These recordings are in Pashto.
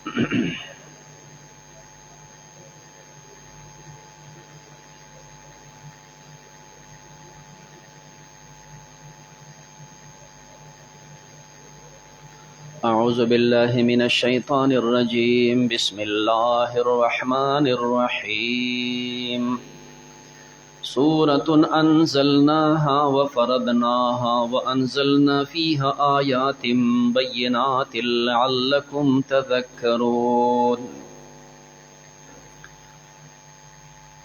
أعوذ بالله من الشيطان الرجيم بسم الله الرحمن الرحيم سورة أنزلناها وفرضناها وأنزلنا فيها آيات بينات لعلكم تذكرون.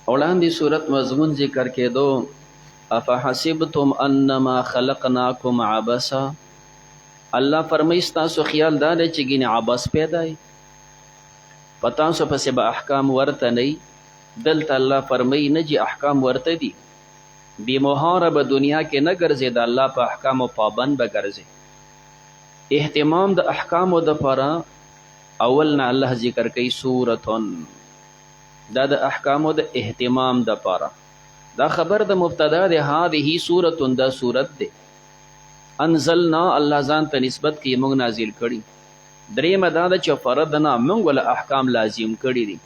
وړاندې صورت مضمون ذکر کېدو افحسبتم انما خلقناكم عبثا. الله فرمایي ستاسو خیال دا دی چې ګینې عبث پیدا وي، په تاسو پسې به احکام ورته نه وي. دلته الله فرمایي نه چې احکام ورته دي، بېمهاره به دنیا کې نه ګرځې، د الله په احکامو پابند به ګرځې. اهتمام د احکامو دپاره اول نه الله ذکر کوي سورتن، دا د احکامو د اهتمام دپاره. دا خبر د مبتدا دی، هذه سورتن، دا سورت دی. انزلنا الله ځان ته نسبت کوي، موږ نازل کړي. درېیمه دا ده چې فرضنا، موږ وله احکام لازم کړي دي.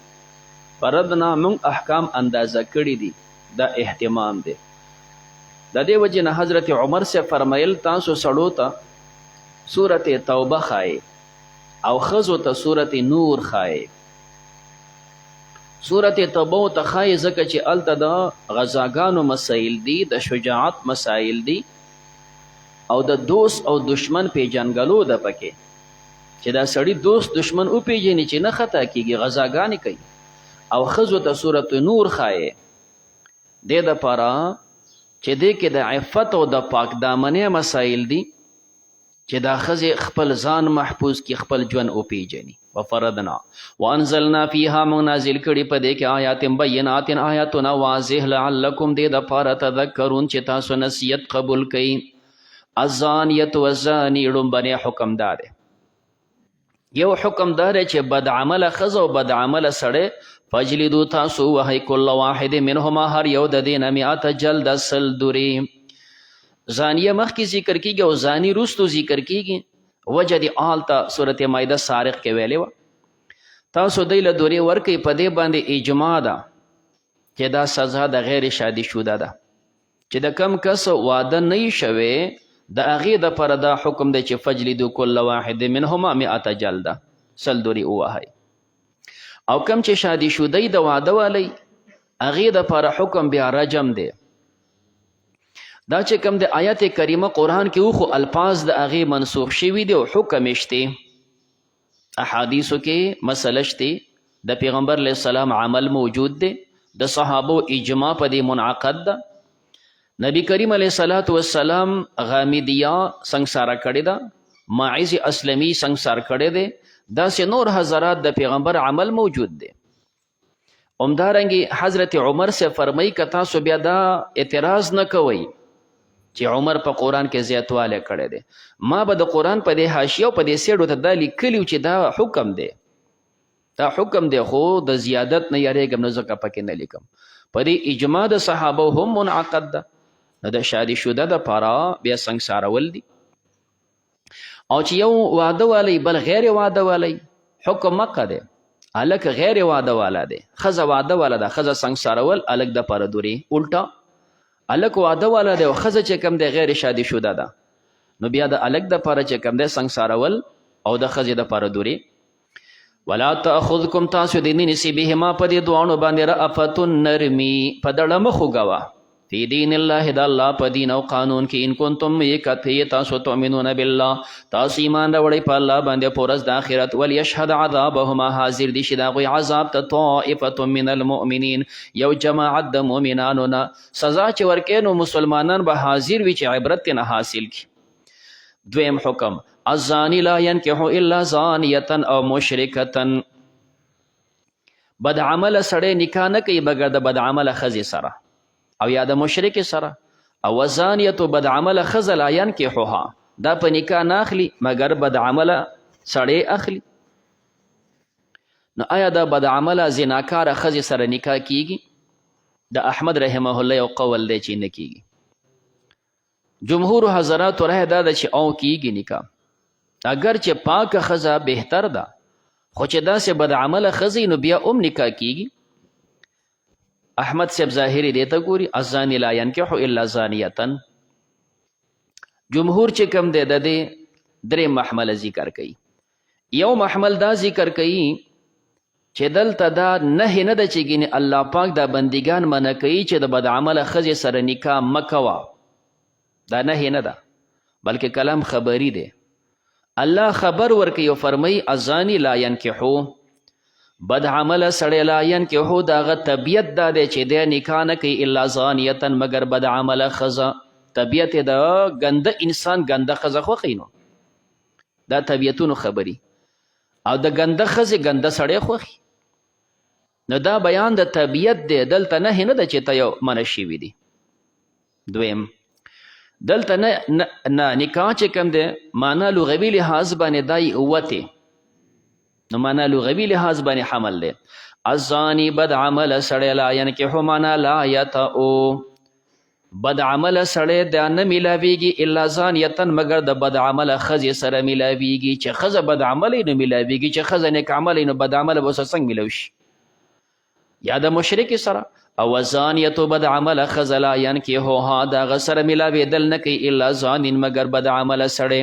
فرضنا موږ احکام اندازه کړي دي، دا اهتمام دی. د دې وجې نه حضرت عمر سے فرمایل تاسو سړو ته سورت توبه ښایي او ښځو ته سورت نور ښایي. سورت توبه ته ښایي ځکه چې هلته د غزاګانو مسایل دي، د شجاعت مسایل دي، او د دوست او دشمن پیژنګلو ده پکې، چې دا سړی دوست دشمن وپیژني چې نه خطا کیږي، غزاګانې کوي. او ښځو ته سورت نور ښایي دې دپاره چې دې کې د عفت او د پاک دامنۍ مسایل دي، چې دا ښځې خپل ځان محفوظ کړي، خپل ژوند وپیژني. وفرضنا وانزلنا فیها، موږ نازل کړي په دې کې آیات بینات، آیاتونه واضح، لعلکم دې دپاره تذکرون چې تاسو نصیحت قبول کړئ. الزانیت والزانی، ړومبنی حکم دا دی، یو حکم دا دی چې بد عمله ښځه او بد عمله سړی فجلدو، تاسو وهئ کل واحد منهما، هر یو د دې نه مئات جلده، سل دورې. زانیه مخکې ذکر کیږي او زانی وروستو ذکر کیږي. وجه د آلته صورت مایده سارق کې ویلې وه، تاسو دی له دورې ورکئ. په دې باندې اجماع ده چې دا سزا د غیر شادي شوده ده، چې د کم کس واده نه وي شوی د هغې دپاره دا حکم دی چې فجلدو کل واحد منهما مئات جلده، سل دورې ووهئ. او کم چې شادي شودی د واده والی، هغې دپاره حکم بیا رجم دی. دا چې کم د آیت کریمه قرآن کې وخو الفاظ د هغې منسوخ شوي دي او حکم یې شته. احادیثو کې مسله شته، د پیغمبر علیه السلام عمل موجود دی، د صحابو اجماع په دې منعقد ده. نبی کریم علیه السلام غامدیه سنگساره کړې ده، ماعز اسلمی سنگسار کړی دی، داسې نور حضرات د پیغمبر عمل موجود دی. همدارنګې حضرت عمر سے فرمایي که تاسو بیا دا اعتراض نه کوئ چې عمر په قرآن کې زیاتوالی کړی دی، ما به د قرآن په دې حاشیه او په دې سیډو ته دا لیکلي چې دا حکم دی، دا حکم دی، خو د زیادت نه یریږم نو ځکه پکې نه لیکم. په دې اجماع د صحابه هم منعقد ده، نو د شادي شوده دپاره بیا سنګسارول دي. او چې یو واده والی بل غیر واده والی، حکم مقه دی، هلک غیر واده والا دی، ښځه واده والا ده، ښځه سنګسارول هلک دپاره دورې. الټا هلک واده والا دی او ښځه چې کوم دی غیر شادي شوده ده، نو بیا د هلک دپاره چې کوم دی سنګسارول او د ښځې دپاره دورې. ولا تأخذکم، تاسو دې نه نیسي بهما په دې دواړو باندې رأفت نرمي، په دړه مه خوږوه، فی دین الله، د الله په دین او قانون کې، ان کنتم یکته تاسو تؤمنون بالله، تاسو ایمان راوړئ په الله باندې په ورځ د آخرت. ولیشهد عذابهما، حاضر دي شي د هغوی عذاب ته طائفة من المؤمنین، یو جماعت د مؤمنانو نه. سزا چې ورکوي نو مسلمانان به حاضر وي چې عبرت ترې نه حاصل کړي. دویم حکم الزانی لا ینکح الا زانیة او مشرکة، بد عمله سړی نکاح نه کوي بغیر د بد عمله ښځې سره او یا د مشرک سره. او زانیتو بد عمله ښځه لا ینکحها، دا په نکاح نه اخلي مګر بد عمله سړی اخلي. نو آیا دا بد عمله زناکاره ښځې سره نکاح کیږي؟ د احمد رحمه الله یو قول دی چې نه کیږي. جمهور حضرات راه دا ده چې او کیږي نکاح، اگر چې پاک ښځه بهتر ده، خو چې داسې بد عمله ښځې نو بیا هم نکاح کیږي. احمد صاحب ظاهري دې ته ګوري الزاني لا ينکح الا زانیه. جمهور چې کم دی د دې درې محمله ذکر کوي. یو محمل دا ذکر کوي چې دلته دا نهی نه ده چې ګینې الله پاک دا بندګان منع کوي چې د بد عمله ښځې سره نکاح مه کوه. دا نهی نه ده بلکې کلام خبري دی. الله خبر ورکوي او فرمایي الزاني لا ينکحو، بد عمله سړی لا ينکحو د هغه طبیعت دا دی چې دی نکاح نه کوي الا زانیة مگر بد عمله ښځه. طبیعت د ګنده انسان ګنده ښځه خوښوي، نو دا طبیعتونو خبري، او د ګنده ښځې ګنده سړی خوښي. نو دا بیان د طبیعت دی، دلته نهی نه ده چې ته یو منع شوي دي. دویم دلته نه نکاح چې کوم دی معنا لغوي لحاظ باندې دای اوته، نو معنا لغوي لحاظ باندې حمل دی. الزانی بد عمل سړی لا ينکحو معنا لا یطأو، بد عمل سړی دا نه میلاویږي الا زانیه مگر د بد عمل ښځې سره میلاویږي. چې ښځه بد عملی نو میلاویږي، چې ښځه نیک عملی نو بد عمله به څنګه میلاو شي؟ یا د مشرکې سره. او زانیه بد عمل ښځه لا ینکحوها د هغه سره میلاوېدل نه کوي الا زانین مگر بد عمله سړی.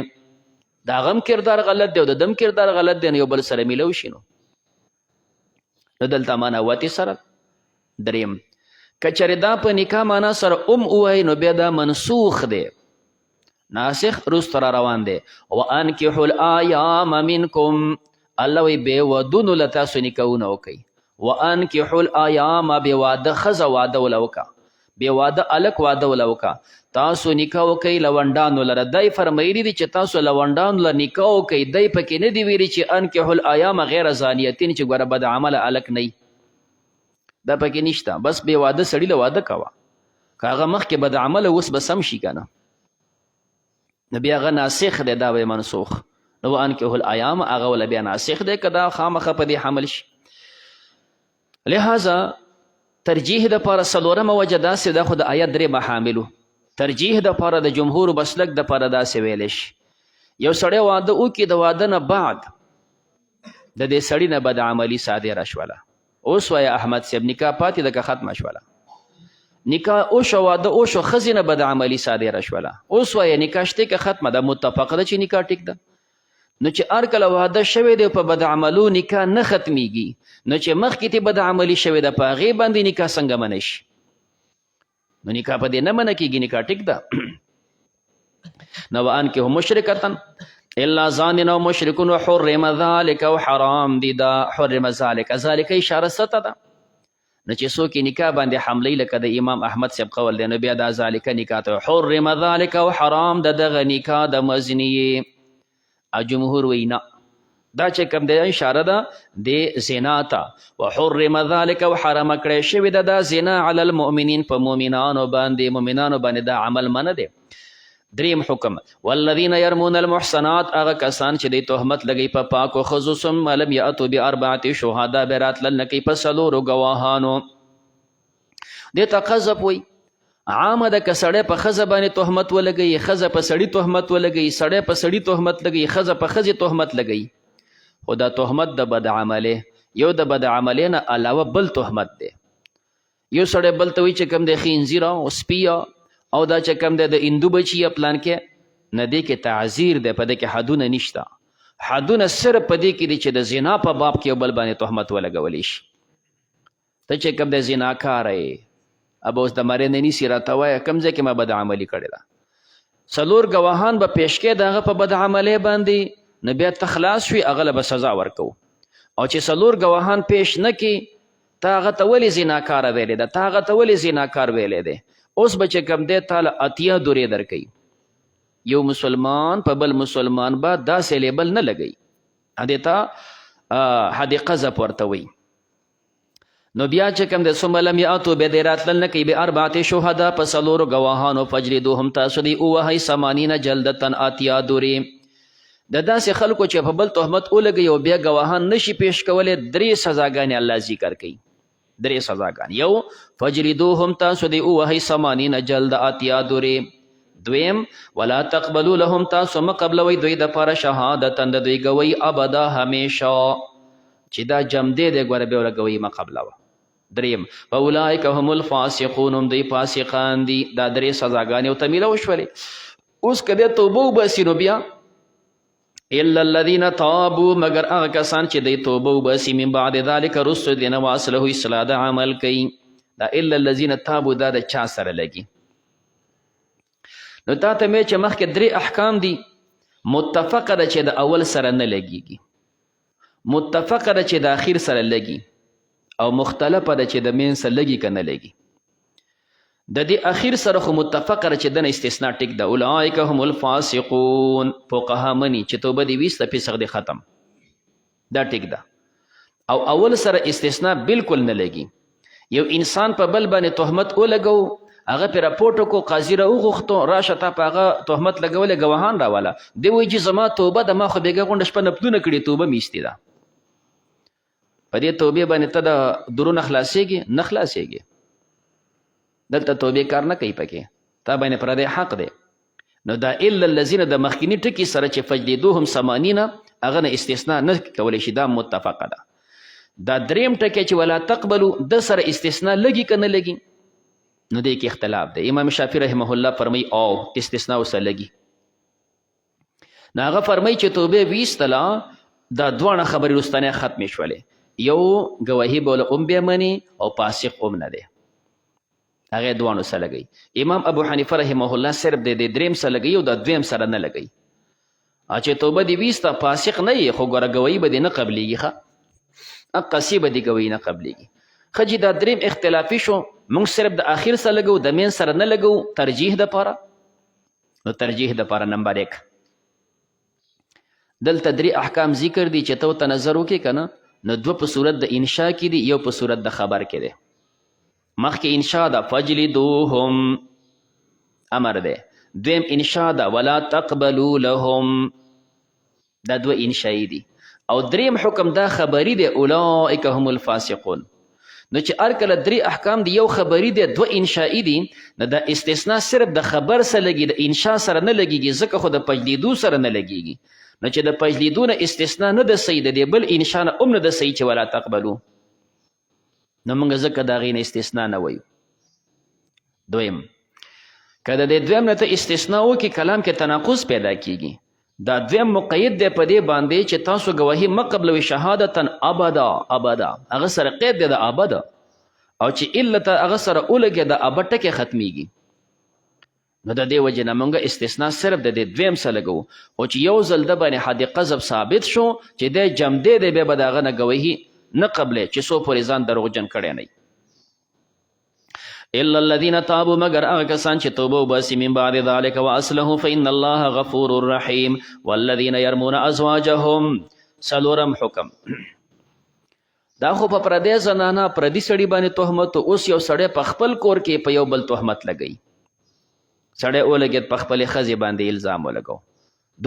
د هغه هم کردار غلط دی او د دم کردار غلط دی، نو یو بل سره میلاو شي. نو دلته معنا وتې سره. دریم کچره دا په نکاح معنا سره ووایي نو بیا دا منسوخ دی، ناسخ رست را روان دی. وانکحوا الایام منکم، الله وی بې ودونو له تاسو نکاحونه وکئ. وانکحوا الایام بې واده ښځه واده وله وکړه، بې واده هلک واده وله وکړه. تاسو نکاح وکئ لونډانو لره. دی فرمایلي دي چې تاسو لونډانو له نکاح وکئ. دی پکې نه دي ویلي چې انکحوا الایام غیر زانیتین چې ګوره بد عمله هلک نه دا پکې نشته. بس بې واده سړي له واده کوه، که هغه مخکې بد عمله اوس به سم شي که نه، نو بیا هغه ناسخ دی، دا به منسوخ. نو وانکحوا الایام هغه وله بیا ناسخ دی که دا خامخه په دې حمل شي. لہذا ترجیح د پاره څلورمه وجه داسې ده، خو د آیت درې محاملو ترجیح د پاره د جمهور مسلک د پاره داسې ویلی شي. یو سړی واده وکړي، د واده نه بعد د دې سړي نه بد عملي صادره شوله. اوس وایه احمد صاحب نکاح پاتې ده که ختمه شوله؟ نکاح اوشو، واده اوشو، ښځې نه بد عملي صادره شوله. اوس وایه نکاح شته که ختمه ده؟ متفقه ده چې نکاح ټیک ده. نو چې هر کله واده شوی دی په بد عملو نکاح نه ختمیږي، نو چې مخکې تی بد عملي شوی ده په هغې باندې نکاح څنګه منع شي؟ نو نکاح په دې نه منع کېږي، نکاح ټیک ده. نو وانکحوا مشرکة الا زان او مشرکون وحرم ذلك، او حرام دي دا حرم ذلك. ذلك اشاره سته ده، نو چې څوک نکاح باندې حملې لکه د امام احمد صاحب قول دی، نو بیا دا ذلك نکاح ته حرم ذلك، او حرام د دغه نکاح د مزنیې. او جمهور وی نه، دا چې کوم دی اشاره ده د زنا ته. وحرم ذلك، او حرام کړی شوی ده دا زنا علی المؤمنین، په مؤمنانو باندې دا عمل منه دی. دریم حکم والذین یرمون المحصنات، هغه کسان چې د تهمت لګی په پاکو ښځو ثم لم یأتوا باربعة شهدا، بیا راتلل نه کوي په څلورو ګواهانو. دې ته قذف وی. عامه ده که سړی په ښځه باندې تهمت ولګوي، ښځه په سړي تهمت ولګوي، سړی په سړي تهمت لګوي، ښځه په ښځې تهمت لګوي. خو دا تهمت د بد عملې، یو د بد عملې نه علاوه بل تهمت دی. یو سړی بل ته وایي چې کوم دی خنزیره او سپیه، او دا چې کوم دی د هندو بچي یا پلان کې، نه دی کې تعذیر دی، په دې کې حدونه نشته. حدونه صرف په دې کې دي چې د زنا په باب کې یو بل باندې تهمت ولګولی شي. ته چې کوم دی زناکاره یې، اب اوس د مرې نه نیسي راته وایه کوم ځای کې ما بد عملي کړې ده. څلور ګواهان به پیش کې د هغه په بد عملۍ باندې، نو بیا ته خلاص شوي، هغه له به سزا ورکو. او چې څلور ګواهان پیش نه کړي، ته هغه ته ولې زناکاره ویلې ده، ته هغه ته ولې زناکار ویلی دی. اوس به چې کوم دی تا له اتیا دورې درکوي. یو مسلمان په بل مسلمان به داسې لیبل نه لګوي، دې ته حد قذف ورته وایي. نو بیا چې کوم د ثم لم یأتوا، بیا دې راتلل نه کوي باربعة شهدا، په څلورو ګواهانو. فجلدوهم، تاسو دې ووهئ 80 جلدة، اتیا دورې. د داسې خلکو چې په بل تهمت ولګوي او بیا ګواهان نشي پیش کولی، 3 سزاګانې الله ذکر کوي. 3 سزاګانې. یو فجلدوهم، تاسو دې ووهئ 80 جلده، اتیا دورې. دویم ولا تقبلوا لهم، تاسو مه قبلوئ دوی دپاره شهادتا د دوی ګوی ابدا همیشه. چې دا جمدې دی ګوره بیا ولګوئ مه قبلوه. دریم فاولئک هم الفاسقون، هم دوی فاسقان دي. دا درې سزاګانې ورته میله وشولې. اوس که دی توبه وباسي نو بیا الا الذین تابوا، مگر هغه کسان چې دی توبه وباسي من بعد ذلک رسو دین واصله اصلاح د عمل کوي. دا الا الذین تابوا دا د چا سره لګي؟ نو تا ته مې چې مخکې درې احکام دي، متفقه ده چې د اول سره نه لګیږي، متفقه ده چې د اخیر سره لګي، او مختلفه ده چې د مین سره لګي که نه لګي. د دې اخیر سره خو متفقه ده چې دنه استثناء ټیک ده. اولئک هم الفاسقون، فقها مني چې توبه دې ویسته فسق دې ختم، دا ټیک ده. او اول سره استثناء بالکل نه لګي. یو انسان په بل باندې تهمت ولګو، هغه پې راپورټ وکړو، قاضي راوغوښتو، راشه تا په هغه تهمت لګولې، ګواهان راواله. دی وایي چې زما توبه ده، ما خو بېګا غونډه شپه نفلونه کړي، توبه مې ایستې ده. په دې توبې باندې ته د درونه خلاصېږي؟ نه خلاصېږي. دلته توبې کار نه کوي پکې، تا باندې پردی حق دی. نو دا الا الذین د مخکیني ټکي سره چې فجلدوهم 80 هغه نه استثناء نه کولی شي، دا متفقه ده. دا دریم ټکی چې ولا تقبلو د سره استثناء لګي که نه لګي، نو دې کې اختلاف دی. امام شافعي رحمه الله فرمایي او استثناء ورسره لګي. نو هغه فرمایي چې توبې ویستله، دا دواړه خبرې وروستنۍ ختمې شولې. یو ګواهي به له بیا مني او فاسق هم نه دی، هغه دوانو سره لګي. امام ابو حنیفه رحمه الله صرف د دریم سره لګي او د دویم سره نه لګي. چې توبه دې ویسته فاسق نه یې، خو ګوره ګواهي به دې نه قبلېږي، ښه اقصی به دې ګواهي نه قبلېږي. ښه جي دا دریم اختلافي شو، موږ صرف د آخر سره لګو، د مین سره نه لګو، ترجیح دپاره. نو ترجیح دپاره نمبر 1 دلته 3 احکام ذکر دي چې ته ورته نظر وکړې که نه، نو 2 په صورت د انشا کې دي، یو په صورت د خبر کې دی. مخکې انشا ده فجلدوهم امر دی، دویم انشا ده ولا تقبلوا لهم، دا 2 انشایی دي. او دریم حکم دا خبری دی اولئک هم الفاسقون. نو چې هر کله 3 احکام دي، یو خبری دی 2 انشایی دي، نو دا استثناء صرف د خبر سره لګي، د انشا سره نه لګیږي، ځکه خو د پجلیدو سره نه لګیږي. نو چې د پجلیدو نه استثناء نه د صحیح، د دې بل انشا نه هم نه د صحیح چې ولا تقبلو، نو موږ ځکه د هغې نه استثناء نه وایو. دویم که د دې دویم نه ته استثناء وکړي، کلام کې تناقض پیدا کیږي. دا دویم مقید دی په دې باندې چې تاسو ګواهي مه قبلوي شهادتا ابدا ابدا، هغه سره قید دی د ابدا، او چې علت هغه سره ولګي د ابد ټکی ختمیږي. نو د دې وجې نه موږ استثناء صرف د دې دویم سره لګو، او چې یو ځل د باندې حد قذف ثابت شو چې دی جمدې دی، بیا به د هغه نه ګواهي نه قبلې چې څو پورې ځان دروغجن کړی نه. الا الذين تابوا، مگر هغه کسان چې توبه وباسي من بعد ذلك واصلحوا فان الله غفور رحیم. والذین يرمون ازواجهم، څلورم حکم دا خو په پردی زنانه پردي سړي باندې تهمت. اوس یو سړی په خپل کور کې په یو بل تهمت لګوي، سړی ولګېد په خپلې ښځې باندې الزام ولګو.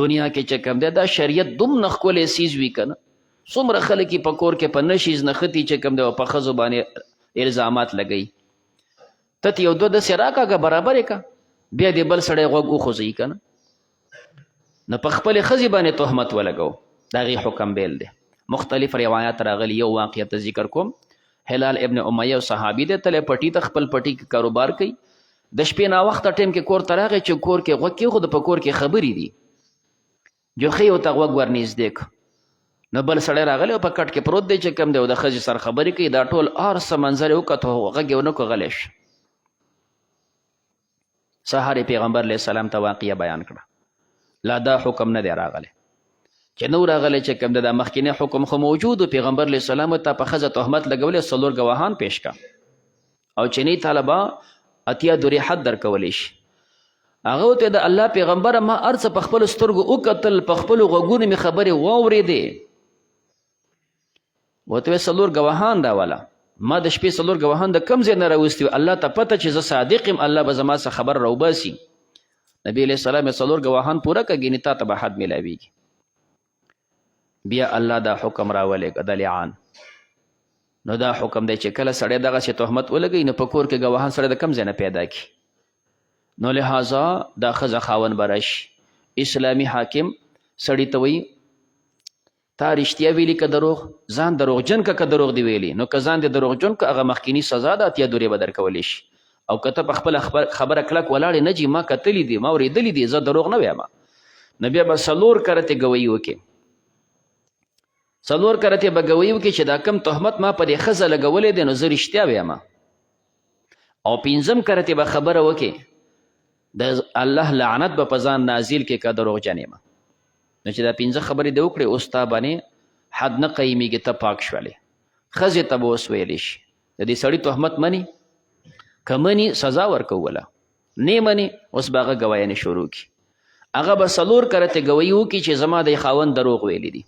دنیا کې چې کوم دی دا شریعت دومره ښکلی سیز وي که نه، څومره خلک په کور کې په نشیز نښتي چې کوم دی په ښځو باندې الزامات لګوي. ته یو 2 داسې راکاږه برابرې که، بیا دې بل سړی غوږ وخوځوي که نه، نو په خپلې ښځې باندې تهمت ولګو. د هغې حکم بیل دی. مختلف روایات راغلي. یو واقعیت ذکر کوم. هلال ابن امیه صحابي دی، تلی پټي ته خپل پټي کې کاروبار کوي. د شپې ناوخته ټیم کې کور ته راغی چې کور کې غوږ کېښود، په کور کې خبرې دي، جوخې ورته غوږ ورنږدې کړ. نو بل سړی راغلی او په کټ کې پروت دی چې کوم دی، او د ښځې سره خبرې کوي. دا ټول هر څه منظر یې وکتو، غږ یې ونه کړو، غلی شه. سهار یې پیغمبر علیه السلام ته واقعه بیان کړه. لا دا حکم نه دی راغلی چې نو راغلی چې کوم دی، دا مخکینی حکم خو موجود و. پیغمبر علیه السلام ته په ښځه تهمت لګولی، 4 ګواهان پیش کا، او چینی طالبه 80 دورې حد درکولی شي. هغه ورته د الله پیغمبره ما هر څه په خپلو سترګو وکتل، په خپلو غوږونو مې خبرې واورېدې. ورته ویې 4 ګواهان راوله. ما د شپې 4 ګواهان د کوم ځای نه راوستي وي؟ الله ته پته چې زه صادق یم، الله به زما څخه خبر راوباسي. نبی علیه السلام یې 4 ګواهان پوره کړه، ګینې تا ته به حد میلاویږي. بیا الله دا حکم راولېږه د لعان. نو دا حکم دی چې کله سړی دغسې تهمت ولګوي، نو په کور کې ګواهان سړی د کوم ځای نه پیدا کړي. نو لہذا دا ښځه خاوند به راشي. اسلامي حاکم سړي ته وایي تا رښتیا ویلي که دروغ ځان دروغجن که دروغ دی ویلي نو که ځان دی دروغجن که هغه مخکینی سزا ده اتیا دورې به درکولی شي او که ته په خپله خبره کلک ولاړې نه جي ما کتلی دي ما اورېدلی دي زه دروغ نه وایم نو بیا به 4 کرتې ګویي وکړې 4 کرتې به ګویي وکړي چې دا کم تهمت ما په دې ښځه لګولی دی نو زه رښتیا وایم او 5 کرتې به خبره وکړي د الله لعنت به په ځان نازل کې که دروغجن یم نو چې دا 5 خبرې دې وکړې اوس تا باندې حد نه قیمیږي ته پاک شولې ښځې ته به اوس ویلی شي د دې سړي تهمت مني که مني سزا ورکوله نه مني اوس به هغه ګواینې شروع کړي هغه به 4 کرتې ګویي وکړي چې زما د خاوند دروغ ویلی دي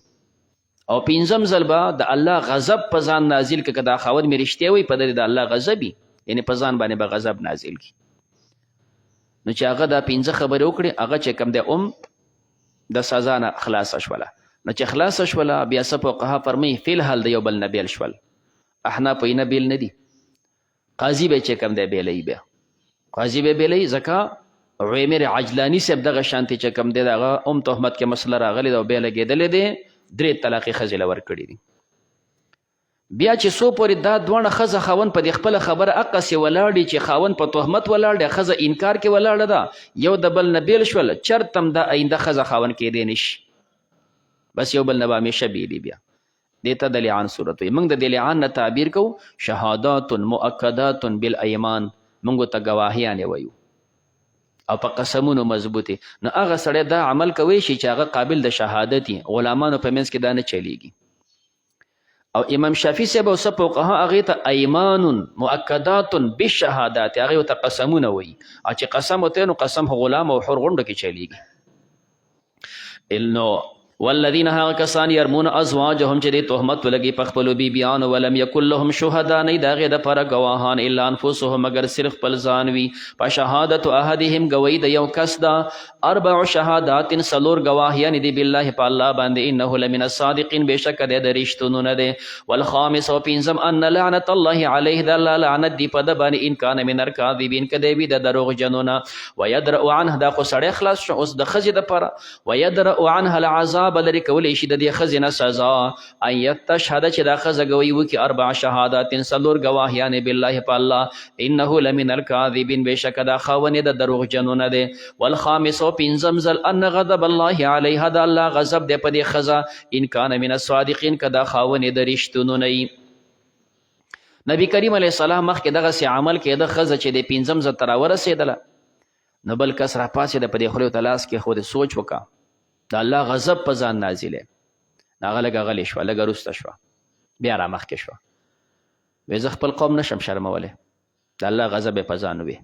او 5م ځل به د الله غضب په ځان نازل کړي که دا خاوند مې رښتیا وایي په د الله غضب وي یعنې په ځان باندې به غضب نازل کړي نو چې هغه دا 5 خبرې وکړي هغه چې کوم دی د سزا نه خلاصه شوله نو چې خلاصه شوله بیا څه فقها فرمایي فی الحال د یو بل نه بیل شول احناف یې نه بیل نه دي قاضي به چې کوم دی بیلوي بیا قاضي به بیلوي ځکه عمر عجلاني صاحب دغه شانتې چې کوم دی د هغه تهمت کې مسله راغلی ده او بیا لګېدلی دی 3 طلاقې ښځې له ورکړي دي بیا چې څو پورې دا دواړه ښځه خاوند په دې خپله خبره اقسې ولاړ دي چې خاوند په تهمت ولاړ دی ښځه انکار کې ولاړه ده یو د بل نه بیل شول چرته هم دا آینده ښځه خاوند کېدی نشي بس یو بل نه به همیشه بیلي بیا دې ته د لعان صورت وایي موږ د دې لعان نه تعبیر کوو شهادات مؤکدات بالایمان موږ ته ګواهیانې وایو او په قسمونو مضبوطې نو هغه سړی دا عمل کوی شي چې هغه قابل د شهادت وي غلامانو په منځ کې دا نه چلیږي او امام شافعي صاحب او څه فقها هغې ته ایمان مؤکدات بالشهادات هغې ته قسمونه وایي او چې قسم ورته نو قسم غلام او حر غونډو کې چلیږي نو والذین هغه کسان یرمون ازواجهم چې دې تهمت ولګي په خپلو بیبیانو ولم یکن لهم شهدا نه د هغې دپاره ګواهان الا انفسهم مګر صرف خپل ځان وي په شهادت احدهم ګویي د یو کس ده 4 شهادات 4 ګواهیانې دي بالله په الله باندې انه لمن الصادقین بېشکه دی د رښتونو نه دی والخامس او 5 ان لعنت الله علیه د الله لعنت دی په ده باندې ان کان من الکاذبین که دی وي د دروغجنو نه ویدرأ عنه دا خو سړی خلاص شو اوس د ښځې دپاره ویدرأ عنها العذاب لري کولی شي د دې ښځې نه سزا ان یتشهد چې دا ښځه ګویي وکړي 4 شهادات 4 ګواهیانې بالله په الله انه لمن الکاذبین بېشکه دا خاوند د دروغجنو نه دی والخامس او 5 ځل ان غضب الله علیها د الله غضب دی په دې ښځه ان کان من الصادقین که دا خاوند د رښتونو نه وي نبی کریم علیه السلام مخکې دغسې عمل کېده ښځه چې د 5م ځل ته راورسېدله نو بل کس راپاڅېده په دې خولې ورته لاس کې خو سوچ وکړه د الله غضب په ځان نازلې هغه لږه غلې شوه لږه وروسته شوه بیا را مخکې شوه وایي زه خپل قوم نشم شرمولی د الله غضب یې په ځان وي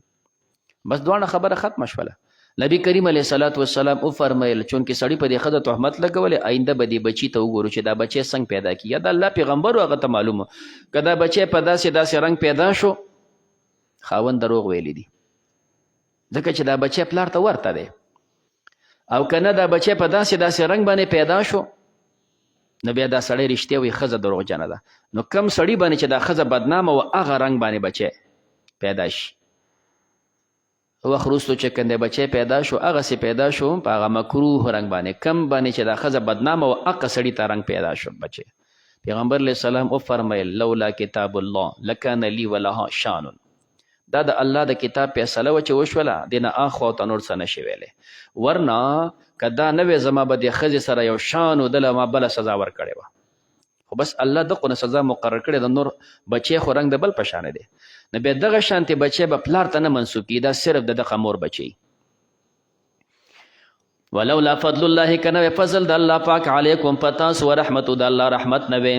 بس دواړه خبره ختمه شوله نبی کریم علیه الصلاة والسلام وفرمیل چونکې سړي په دې ښځه تهمت لګولې آینده به دې بچي ته وګورو چې دا بچی څنګه پیدا کړي یا د الله پیغمبر و هغه ته معلومه که دا بچی په داسې رنګ پیدا شو خاوند دروغ ویلی دي ځکه چې دا بچی پلار ته ورته دی او کنه دا بچی په داسې رنګ باندې پیدا شو نو بیا دا سړی رښتیا وایي ښځه دروغجنه ده نو کم سړي باندې چې دا ښځه بدنامه و هغه رنګ باندې بچی پیدا شي وخت وروستو چې کوم دی بچی پیدا شو هغسې پیدا شو په هغه مکروه رنګ باندې کم باندې چې دا ښځه بدنامه و هغه سړي ته رنګ پیدا شو بچی پیغمبر علیه السلام وفرمیل لولا کتاب الله لکان لی ولها شان دا د الله د کتاب فیصله وه چې وشوله دې نه اخوا ته نور څه نشي ویلی ورنه که دا نه وی زما به د ښځې سره یو شان و دله ما بله سزا ورکړې وه خو بس الله دغو نه سزا مقرر کړې د نور بچی خو رنګ د بل په شانې دی نو بیا دغه شانتې بچی به پلار ته نه منسوب کړي دا صرف د دغه مور بچی ولولا فضل الله که نه وی فضل د الله پاک علیکم په تاسو ورحمتو د الله رحمت نه وی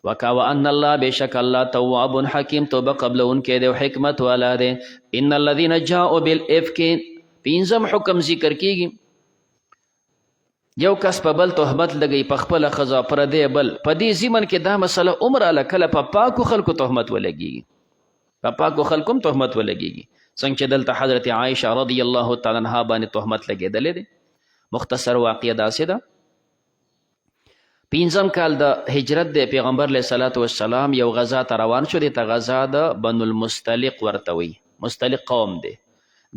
وان الله بشک الله تواب حکیم توبه قبلونکی دی او حکمت والا دی ان الذين جاءوا بالافك 5 حکم ذکر کیږي یو کس په بل تهمت لګي په خپله ښځه پردی بل په دې ضمن کې دا مسله عمر اله کله په پاکو خلکو تهمت ولګېږي په پاکو خلکو هم تهمت ولګېږي څنګه چې دلته حضرت عایشه رضی الله تعالی عنها باندې تهمت لګېدلی دی مختصر واقعه داسې ده 5م کال د هجرت دی پیغمبر علیه صلات والسلام یو غزا ته روان شو دې ته غزا د بنو المستلق ورته وي مستلق قوم دی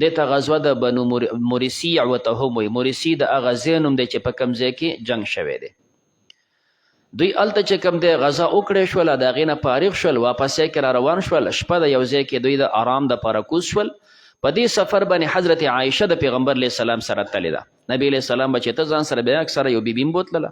دې ته غزوه د بنو مرسی ورته هم وي مرسی د هغه ځای نوم دی چې په کوم ځای کې جنګ شوی دی دوی هلته چې کوم دی غذا وکړی شول د هغې نه فارغ شول واپس یې کې را روان شول شپه د یو ځای کې دوی د آرام دپاره کوز شول په دې سفر باندې حضرت عایشه د پیغمبر علیه السلام سره تللې ده نبی علیه السلام به چې ته ځان سره بیا اکثره یو بیبي هم بوتلله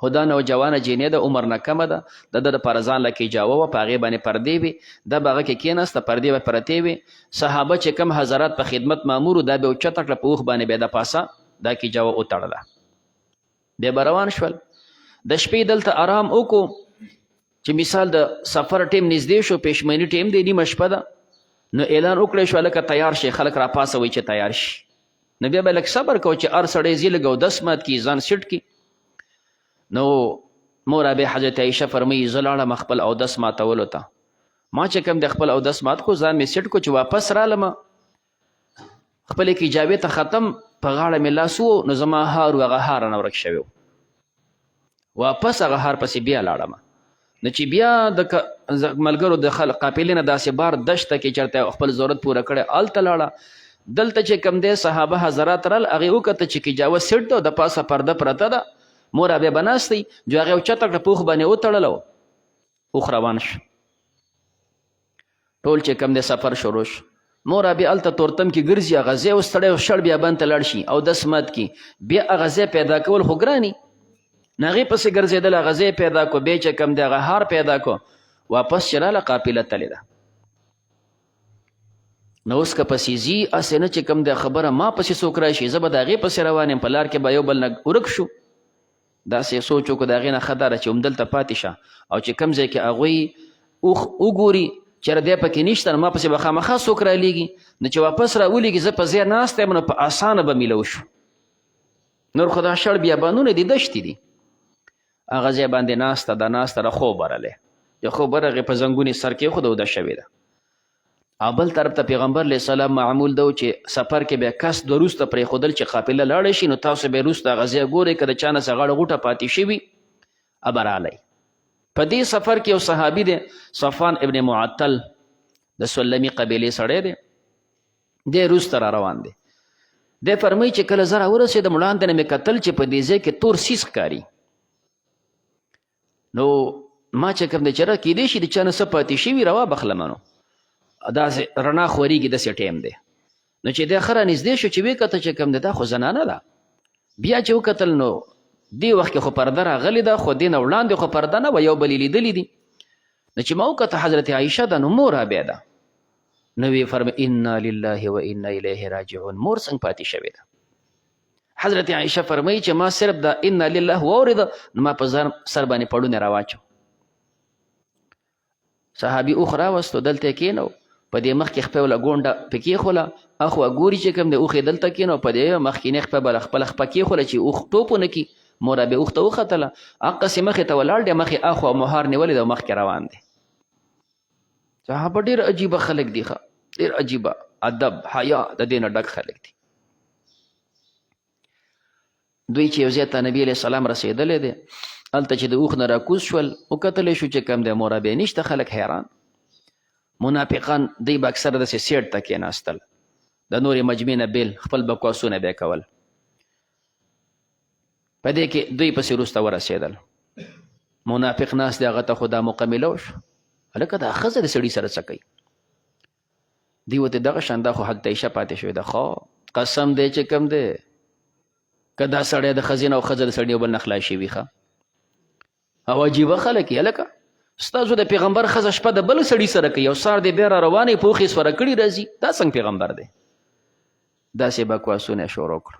خو دا نوجوانه جینۍ د عمر نه کمه ده د ده دپاره ځان له کیجاوه وه په هغې باندې پردې وې دا به هغه کې کېناسته پردې به پرتې وې صحابه چې کم حضرات په خدمت مامور دا به یې اوچته کړه په اوښ باندې بیا د پاسه دا کیجاوه وتړله بیا به روان شول د شپې دلته آرام وکړو چې مثال د سفر ټیم نږدې شو پېشمني ټیم دی نیمه شپه ده نو اعلان وکړی شو هلکه تیار شي خلک راپاسوئ چې تیار شي نو بیا به لږ صبر کوو چې هر سړی ځي لږ اودس مات کړي ځان سیټ کړي نو مورابې حضرت عایشه فرمایي زه لاړم خپل اودس ماتولو ته ما چې کوم د خپل اودس مات کو ځان مې سیټ کو چې واپس رالم خپلې کیجابې ته ختم په غاړه مې لاس و نو زما هار و هغه هار نه ورک شوی واپس هغه هار پسې بیا لاړم نو چې بیا د ملګرو د قافلې نه داسې بار دشته کې چېرته خپل ضرورت پوره کړی هلته لاړه دلته چې کوم دی صحابه حضرات رال هغې وکته چې کیجاوه سیټ ده د پاسه پرده پرته ده مور بیا به ناستی جو هغې اوچته کړه په اوښ باندې وتړله اوښ روان شو ټول چې کوم دی سفر شروع شو مور بیا هلته تورتم کې ګرځي هغه ځای اوس سړی شړ بیا بند ته لاړ شي اودس مات کړي بیا هغه ځای پیدا کول خو ګراني نو هغې پسې ګرځېدل هغه ځای پیدا کو بیا چې کوم دی هغه هار پیدا کو واپس چې راله قافله تلې ده نو اوس که پسې ځي هسې نه چې کوم دی خبره ما پسې څوک راشي زه به د هغې پسې روان یم په لار کې به یو بل نه ورک شو داسې سوچ وکړو د هغې نه ښه داره چې همدلته پاتې شه او چې کوم ځای کې هغوی اوښ وګوري چېرې دی پکې نشته نو ما پسې به خامخا څوک رالیږي نو چې واپس راولېږي زه په ځای ناست یم نو په اسانه به میلو شو نور خو دا شړ بیابانونه دي دشتې دي هغه ځای باندې ناسته ده ناسته ده خوب ورلی یو خوب ورغې په زنګونې سر کې خو ده شوې ده او بل طرف ته پیغمبر علیه السلام معمول ده چې سفر کې بیا کس د وروسته پرېښودل چې قافله لاړه شي نو تاسو بیا وروسته هغه ځای ګورئ که د چا نه څه غاړه غوټه پاتې شوي ابه رالی په دې سفر کې یو صحابي دی صفوان ابن معطل د سلمي قبیلې سړی دی دی وروسته را روان دی دی فرمایي چې کله زه راورسېدم وړاندې نه مې کتل چې په دې ځای کې تور سیس ښکاري نو ما چې کوم دی چې را کیدی شي د چا نه څه پاتې شوي روا بخلمه نو داسې رڼا خورېږي داسې ټیم دی نو چې دی ښه رانږدې شو چې ویې کته چې کوم دی دا خو زنانه ده بیا چې وکتل نو دې وخت کې خو پرده راغلې ده خو دې نه وړاندې خو پرده نه وه یو بل یې لیدلي دي نو چې ما وکته حضرت عایشه ده نو مور بیا ده نو ویې فرمایي انا لله و انا الیه راجعون مور څنګه پاتې شوې ده حضرت عایشه فرمایي چې ما صرف د انا لله واورېده نو ما په سر باندې پړونه راواچو صحابي اوښ راوستو دلته کېنو په دې مخکې خپه وله ګونډه پې کېښوله اخوا ګوري چې کوم دی اوښ یې دلته کېنو په دې مخکینۍ خپه به خپله خپه کېښوله چې اوښ ټوپ ونه کړي مور بیا اوښ ته وختله هغسې مخې ته ولاړ دی مخې اخوا مهار نیولې ده او مخکې روان دی صحابه ډېر عجیبه خلک دي ښه ډېر عجیبه ادب حیا د دې نه ډک خلک دي دوی چې یو ځای ته نبي علیه السلام رسېدلی دی هلته چې د اوښ نه راکوز شول وکتلی شو چې کوم دی مور بیا نشته خلک حیران منافقان دی به اکثره داسې سیټ ته کېناستل د نورې مجمع نه بیل خپل بکواسونه به کول په دې کې دوی پسې وروسته ورسېدل منافق ناست دی هغه ته خو دا موقع میلو شو هلکه دا ښځه د سړي سره څه کوي دوی ورته دغه شان دا خو حضرت عایشه پاتې شوې ده خو قسم دی چې کوم دی که دا سړی د ښځې نه او ښځه د سړي یو بل نه خلاص شوي ښه او عجیبه خلک یې هلکه ستاسو د پیغمبر ښځه شپه د بل سړي سره کوي او سار دی بیا را روانې په اوښې سوره کړي راځي دا څنګه پیغمبر دی داسې بکواسونه شروع کړو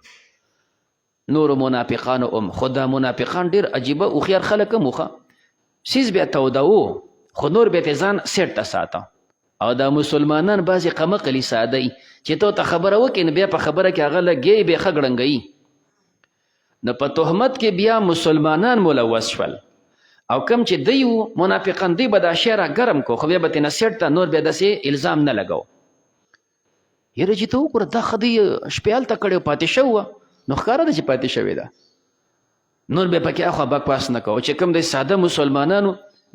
نورو منافقانو خو دا منافقان ډېر عجیبه هوښیار خلک هم وښه سیز بیا تودوو خو نور بیا ترې ځان سیټ ته ساته او دا مسلمانان بعضې قمقلي ساده چې تو ته خبره وکړي نو بیا په خبره کې هغه لګي بیا ښه ګړنګوي نو په تهمت کې بیا مسلمانان ملوث شول او کم چې دی وو منافقان دی به دا شی را ګرم کو خو بیا به ترې نه سیټ ته نور بیا داسې الزام نه لګو یاره چې ته وګوره دا ښه دی شپې هلته کړې پاتې شوه نو ښکاره ده چې پاتې شوې ده نور بیا پکې اخوا بکواس نه کوو چې کوم دی ساده مسلمانانو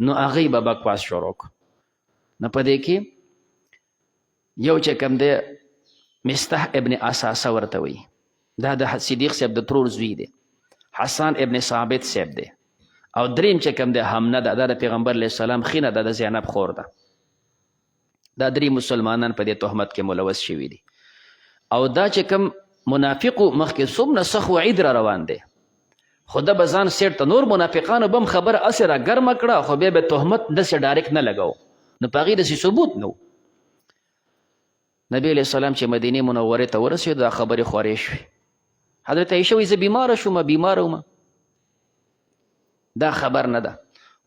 نو هغوی به بکواس شروع کړو نو په دې کې یو چې کوم دی مستح ابن اساسه ورته وایي دا د صدیق صاحب د ترور زوی دی حسان ابن ثابت صاحب دی او دریم چې کوم دی حمنه ده دا د پیغمبر علیه السلام خینه ده د زینب خور ده. دا درې مسلمانان په دې تهمت کې ملوث شوي دي. او دا چې کوم منافقو مخکې څومره سخت وعید را روان دی، خو ده به ځان سیټ ته نور منافقانو به هم خبره هسې را ګرمه کړه، خو بیا به تهمت داسې ډایرکټ نه لګو، نو په هغې داسې ثبوت نه و. نبی علیه السلام چې مدینې منورې ته ورسېد دا خبرې خورې شوې. حضرت عایشه وایي زه بیماره شوم، بیماره وم. دا خبر نه ده،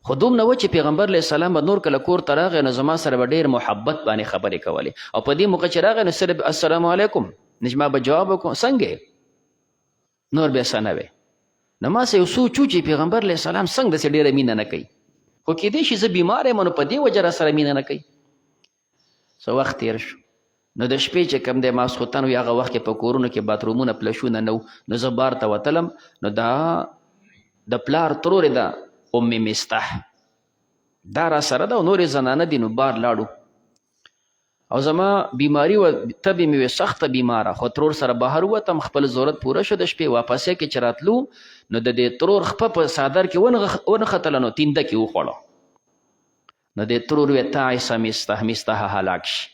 خو دومره و چې پیغمبر علیه السلام به نور کله کور ته راغی نو زما سره به ډېر محبت باندې خبرې کولې، او په دې موقع چې راغی نو صرف السلام علیکم نجما به جواب وکړو څنګه نور بیا څه نه وی. نو ما څه یو سوچ و چې پیغمبر علیه السلام څنګه داسې ډېره مینه نه کوي، خو کیدای شي زه بیمار یم نو په دې وجه را سره مینه نه کوي. څه وخت تېر شو نو د شپې چې کوم دی ماسخوتن وي هغه وخت کې په کورونو کې باترومونه پلشونه نه و، نو زه بار ته وتلم نو دا د پلار ترورې ده ام مستح دا را سره ده او نورې زنانه دي، نو بار لاړو او زما بیماری و تبې مې وې سخته بیماره، خو ترور سره بهر ووتم خپل ضرورت پوره شو، د شپې واپسې کې چې راتلو نو د دې ترور خپه په څادر کې ونښتله نو تینده کې وخوړه. نو د ترور وې تعیسه مستح هلاک شي.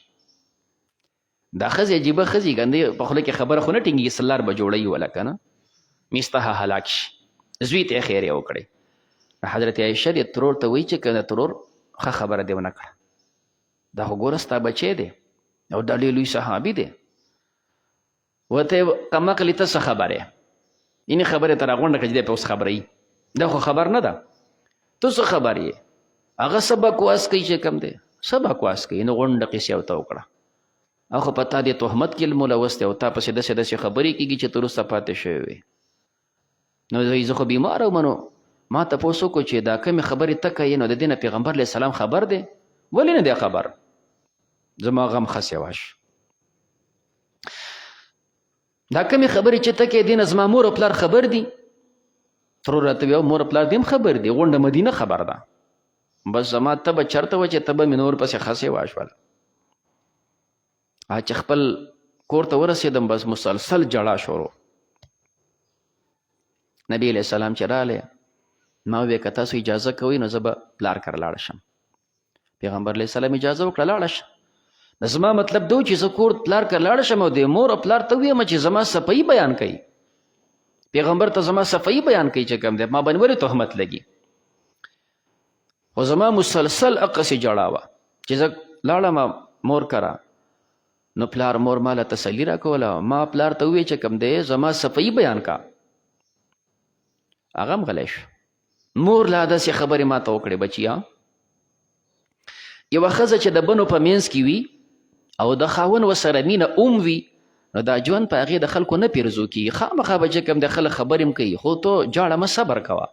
دا ښځې عجیبه ښځې ګندې په خوله کې خبره خو نه ټینګېږي سلار به جوړوي وله که نه مستح هلاک شي. زوی ته یې خیر یې وکړی. حضرت عایشه دې ترور ته وایي چې که د ترور ښه خبره دې ونه کړه، دا خو ګوره ستا بچی دی او دا ډېر لوی صحابي دی، ورته کمقلې ته څه خبر یې یعنې خبرې ته راغونډه کړه چې دی په اوس خبروي، دا خو خبر نه ده، ته څه خبر یې هغه څه بکواس کوي چې کم دی څه بکواس کوي. نو غونډه قیسې ورته وکړه او خو په تا دې تهمت کې ملوث دی او تا پسې داسې داسې خبرې کېږي چې ته وروسته پاتې شوی وې. نو زه خو بیماره وم، نو ما تپوس وکړو چې دا کمې خبرې ته کوې نو د دې نه پیغمبر علیه السلام خبر دی؟ ولې نه دی خبر؟ زما غم خس یوه شو. دا کمې خبرې چې ته کوې دې نه زما مور او پلار خبر دي؟ ترور راته ویل مور او پلار دې هم خبر دي، غونډه مدینه خبر ده. بس زما تبه چرته وه چې تبه مې نور پسې خسې واشول. چې خپل کور ته ورسېدم بس مسلسل جړا شروع. نبی علیه السلام چې راغلی ما وویل که تاسو اجازه کوئ نو زه به پلار کره لاړه شم. پیغمبر علیه السلام اجازه وکړه لاړه شه. نو زما مطلب دا و چې زه کور پلار کره لاړه شم او د مور او پلار ته ووایم چې زما صفایي بیان کوي، پیغمبر ته زما صفایي بیان کوي چې کوم دی ما باندې ولې تهمت لګي. خو زما مسلسل هغسې جړا وه چې زه لاړم مور کره نو پلار مور ما له تسلي راکوله. ما پلار ته وویل چې کوم دی زما صفایي بیان کا، هغه هم غلی شو. مور لا داسې خبرې ما ته وکړې بچیا. یوه ښځه چې د بنو په منځ کې وي او د خاوند ورسره مینه وي نو دا ژوند په هغې د خلکو نه پیرزو کېږي. خامخا به چې کوم د خلک خبرې هم کوي خو ته جاړه مه صبر کوه.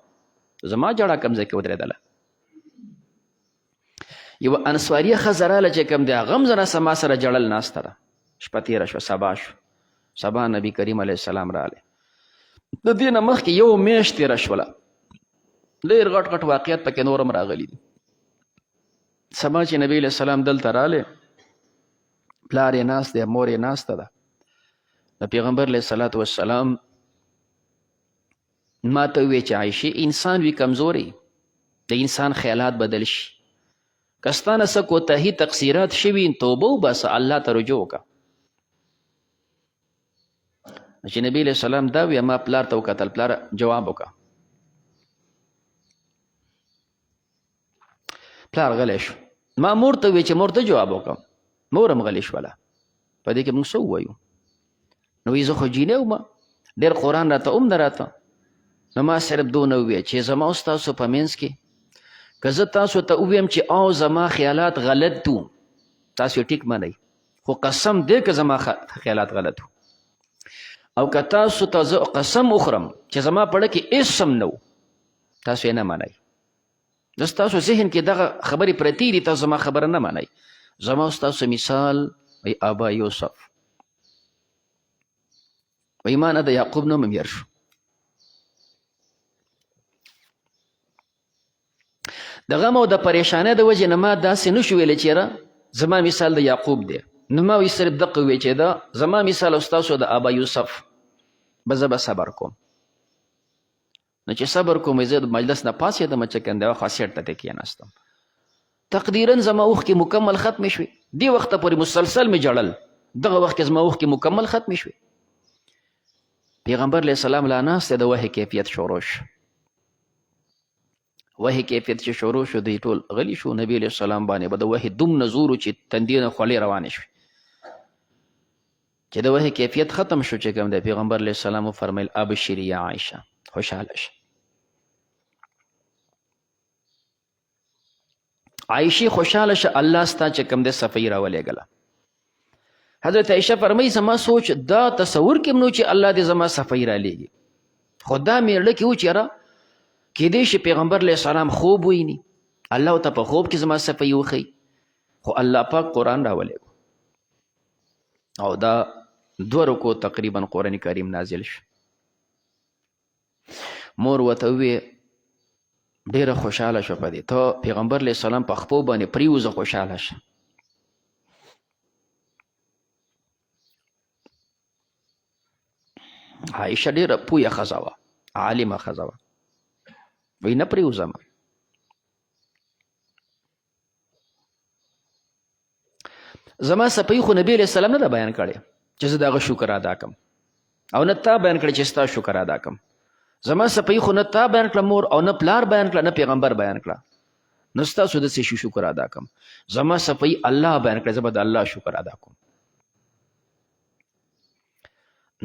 زما جاړه کوم ځای کې ودرېدله. یوه انصاریه ښځه راله چې کوم دی هغه هم زه ما سره جړل ناسته ده. شپه تېره شوه، سبا شو. سبا نبي کریم علیه السلام راغلی. د دې نه مخکې یو میاشت تېره شوله، ډېر غټ غټ واقعیت پکې نور هم راغلي دي. سبا چې نبی علیه السلام دلته رالی پلار یې ناست دی مور یې ناسته ده. د پیغمبر علیه الصلاة والسلام ما ته وویل چې عایشې انسان وي کمزوري، د انسان خیالات بدل شي، که ستا نه څه کوتاهي تقصیرات شوي توبه وباسه الله ته رجوع وکړه. چې نبی علیه السلام دا وی ما پلار ته وکتل، پلار جواب وکړه. پلار غلی شو. ما مور ته وی چې مور ته جواب وکړم، مور هم غلی شوله. په دې کې موږ څه ووایو؟ نو وی زه خو جینۍ وم، ډېر قرآن راته هم نه راته. نو ما صرف دونه وویل چې زما او ستاسو په منځ کې که زه تاسو ته وویم چې او زما خیالات غلط دو تاسو یې ټیک منئ، خو قسم دی که زما خیالات غلط دو، او که تاسو ته زه قسم وخورم چې زما په اړه کې هېڅ سم نه و تاسو یې نه منئ. زه ستاسو ذهن کې دغه خبرې پرتې دي، تاسو زما خبره نه منئ. زما او ستاسو مثال وی ابا یوسف وی ما نه د یعقوب نوم هم هېر شو. د غم او د پریشانۍ د وجې نه ما داسې نه شو ویلی چې یاره زما مثال د یعقوب دی. نو ما وی صرف دقه وی چې دا زما مثال او ستاسو د ابا یوسف به زه به صبر کوم. نو چې صبر کوم زه د مجلس نه پاسېدم چې کنده خوا سیټ ته کېناستم تقدیرا زما اوښکې مکمل ختمې شوې دې وخته پورې مسلسل مې جړل دغه وخت کې زما اوښکې مکمل ختمې شوې پیغمبر علیه السلام لا ناست د وحي کیفیت شروع شو وحي کیفیت چې شروع شو دوی ټول غلی شو نبی علیه السلام باندې به د وحي دومره زور چې تندې نه خولې روانې شوې چې د وحي کیفیت ختم شو چې کوم د پیغمبر علیه السلام وفرمیل ابشري یا عایشه خوشحاله شه عایشې خوشحاله شه الله ستا چې کوم د صفحې راولېږله حضرت عایشه فرمایي زما سوچ دا تصور کې نو چې الله دې زما صفحې رالیږي خو دا مې زړه کې و چې یاره کیدای شي پیغمبر علیه السلام خوب ویني الله ته په خوب کې زما صفحې وښیي خو الله پاک قرآن راولېږو او دا 2 رکو تقریبا قرآن کریم نازل شو مور ورته ووې ډېره خوشحاله شو په دې ته پیغمبر علیه السلام په خپو باندې پریوزه خوشحاله شه عایشه ډېره پویه ښځه وه عالمه ښځه وه وایي نه پریوزم زما صفحې خو نبي علیه السلام نه ده بیان کړې چې زه د هغه شکر ادا کړم او نه تا بیان کړې چې ستا شکر ادا کړم زما صفحې خو نه تا بیان کړه مور او نه پلار بیان کړه نه پیغمبر بیان کړه نو ستاسو د څه شي شکر ادا کړم زما صفحې الله بیان کړه زه به د الله شکر ادا کوم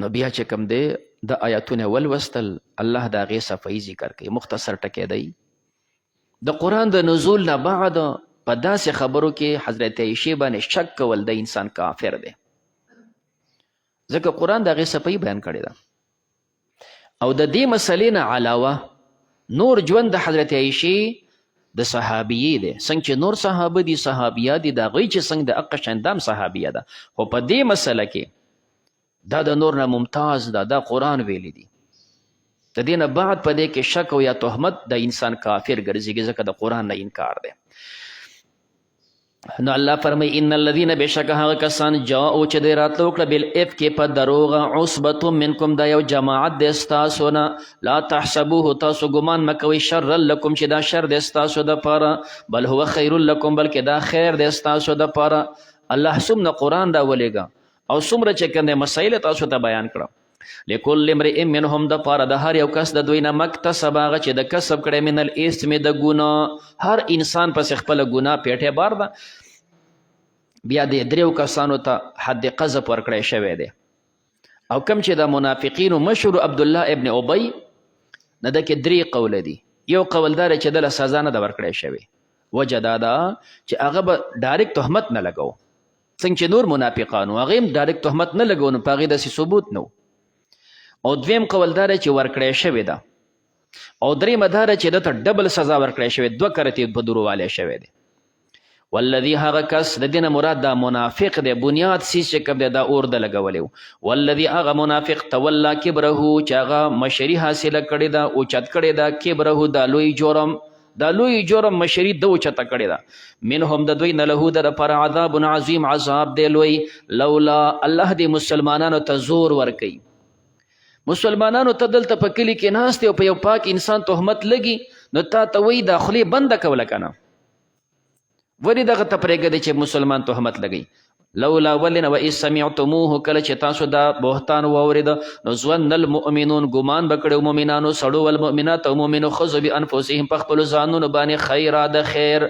نو بیا چې کوم دی د آیاتونه ولوستل الله د هغې صفحې ذکر کوي مختصر ټکی دی د قرآن د نزول نه بعد په داسې خبرو کې حضرت عایشې باندې شک کول د انسان کافر دی ځکه قرآن د هغې صفحې بیان کړې ده او د دې مسلې نه علاوه نور ژوند د حضرت عایشې د صحابیې دی څنګه چې نور صحابه دي صحابیه دي د هغوی چې څنګه د حق شندام صحابیه ده خو په دې مسله کې دا د نور نه ممتاز ده دا قرآن ویلی دي د دې نه بعد په دې کې شک او یا تهمت د انسان کافر ګرځېږي ځکه د قرآن نه انکار دی نو الله فرمایي ان الذين بشک هغه کسان جاءو چې دی راتلو کړه بالافک په دروغه عصبة منکم دا یو جماعت د ستاسو نه لا تحسبوه تاسو ګمان مه کوئ شر لکم چې دا شر د ستاسو دپاره بل هو خیر لکم بلکې دا خیر د ستاسو دپاره الله څومره قرآن راولېږه او څومره چې کوم مسایل تاسو ته بیان کړه لکل امرئ منهم دپاره د هر یو کس د دوی نه مکتسب هغه چې د کسب کړی من الاثم د ګناه هر انسان پسې خپله ګناه پیټې بار ده بیا د 3 کسانو ته حد قذف ورکړی شوی دی او کوم چې د منافقینو مشهور عبدالله ابن ابی نه ده کې 3 قوله دي یو قول دا چې دله سزا نه ده ورکړی شوی وجه دا ده چې هغه به ډایرکټ تهمت نه لګو څنګه چې نور منافقانو هغې هم ډایرکټ تهمت نه لګو نو په هغې داسې ثبوت نه او دویم قول دا چې ورکړی شوی ده او درېیمه دا چې ده ته ډبل سزا ورکړی شوی 2 کرتې په دروالی شوی دی والذي هغه کس د دې نه مراد دا منافق دی بنیاد سیز چې کوم دی دا اور د لګولی والذي هغه منافق تولا کبره چې هغه مشري حاصله کړې ده اوچت کړې ده کبره دا لوی جرم دا لوی جرم مشري ده اوچته کړې ده منهم د دوی نه له د لپاره عذاب عظیم عذاب دی لوی لولا الله دې مسلمانانو ته زور ورکوي مسلمانانو ته دلته په کلي کې ناست او په یو پاک انسان تهمت لګي نو تا ته وایي دا خولې بنده کوله که نه ولې دغه ته پرېږدئ چې مسلمان تهمت لګوي لولا ولې نه وإذ سمعتموه کله چې تاسو دا بهتان واورېده نو ظن المؤمنون ګمان به کړی مؤمنانو سړو والمؤمنات او مؤمنو ښځو بانفسهم په خپلو ځانونو باندې خیرا د خیر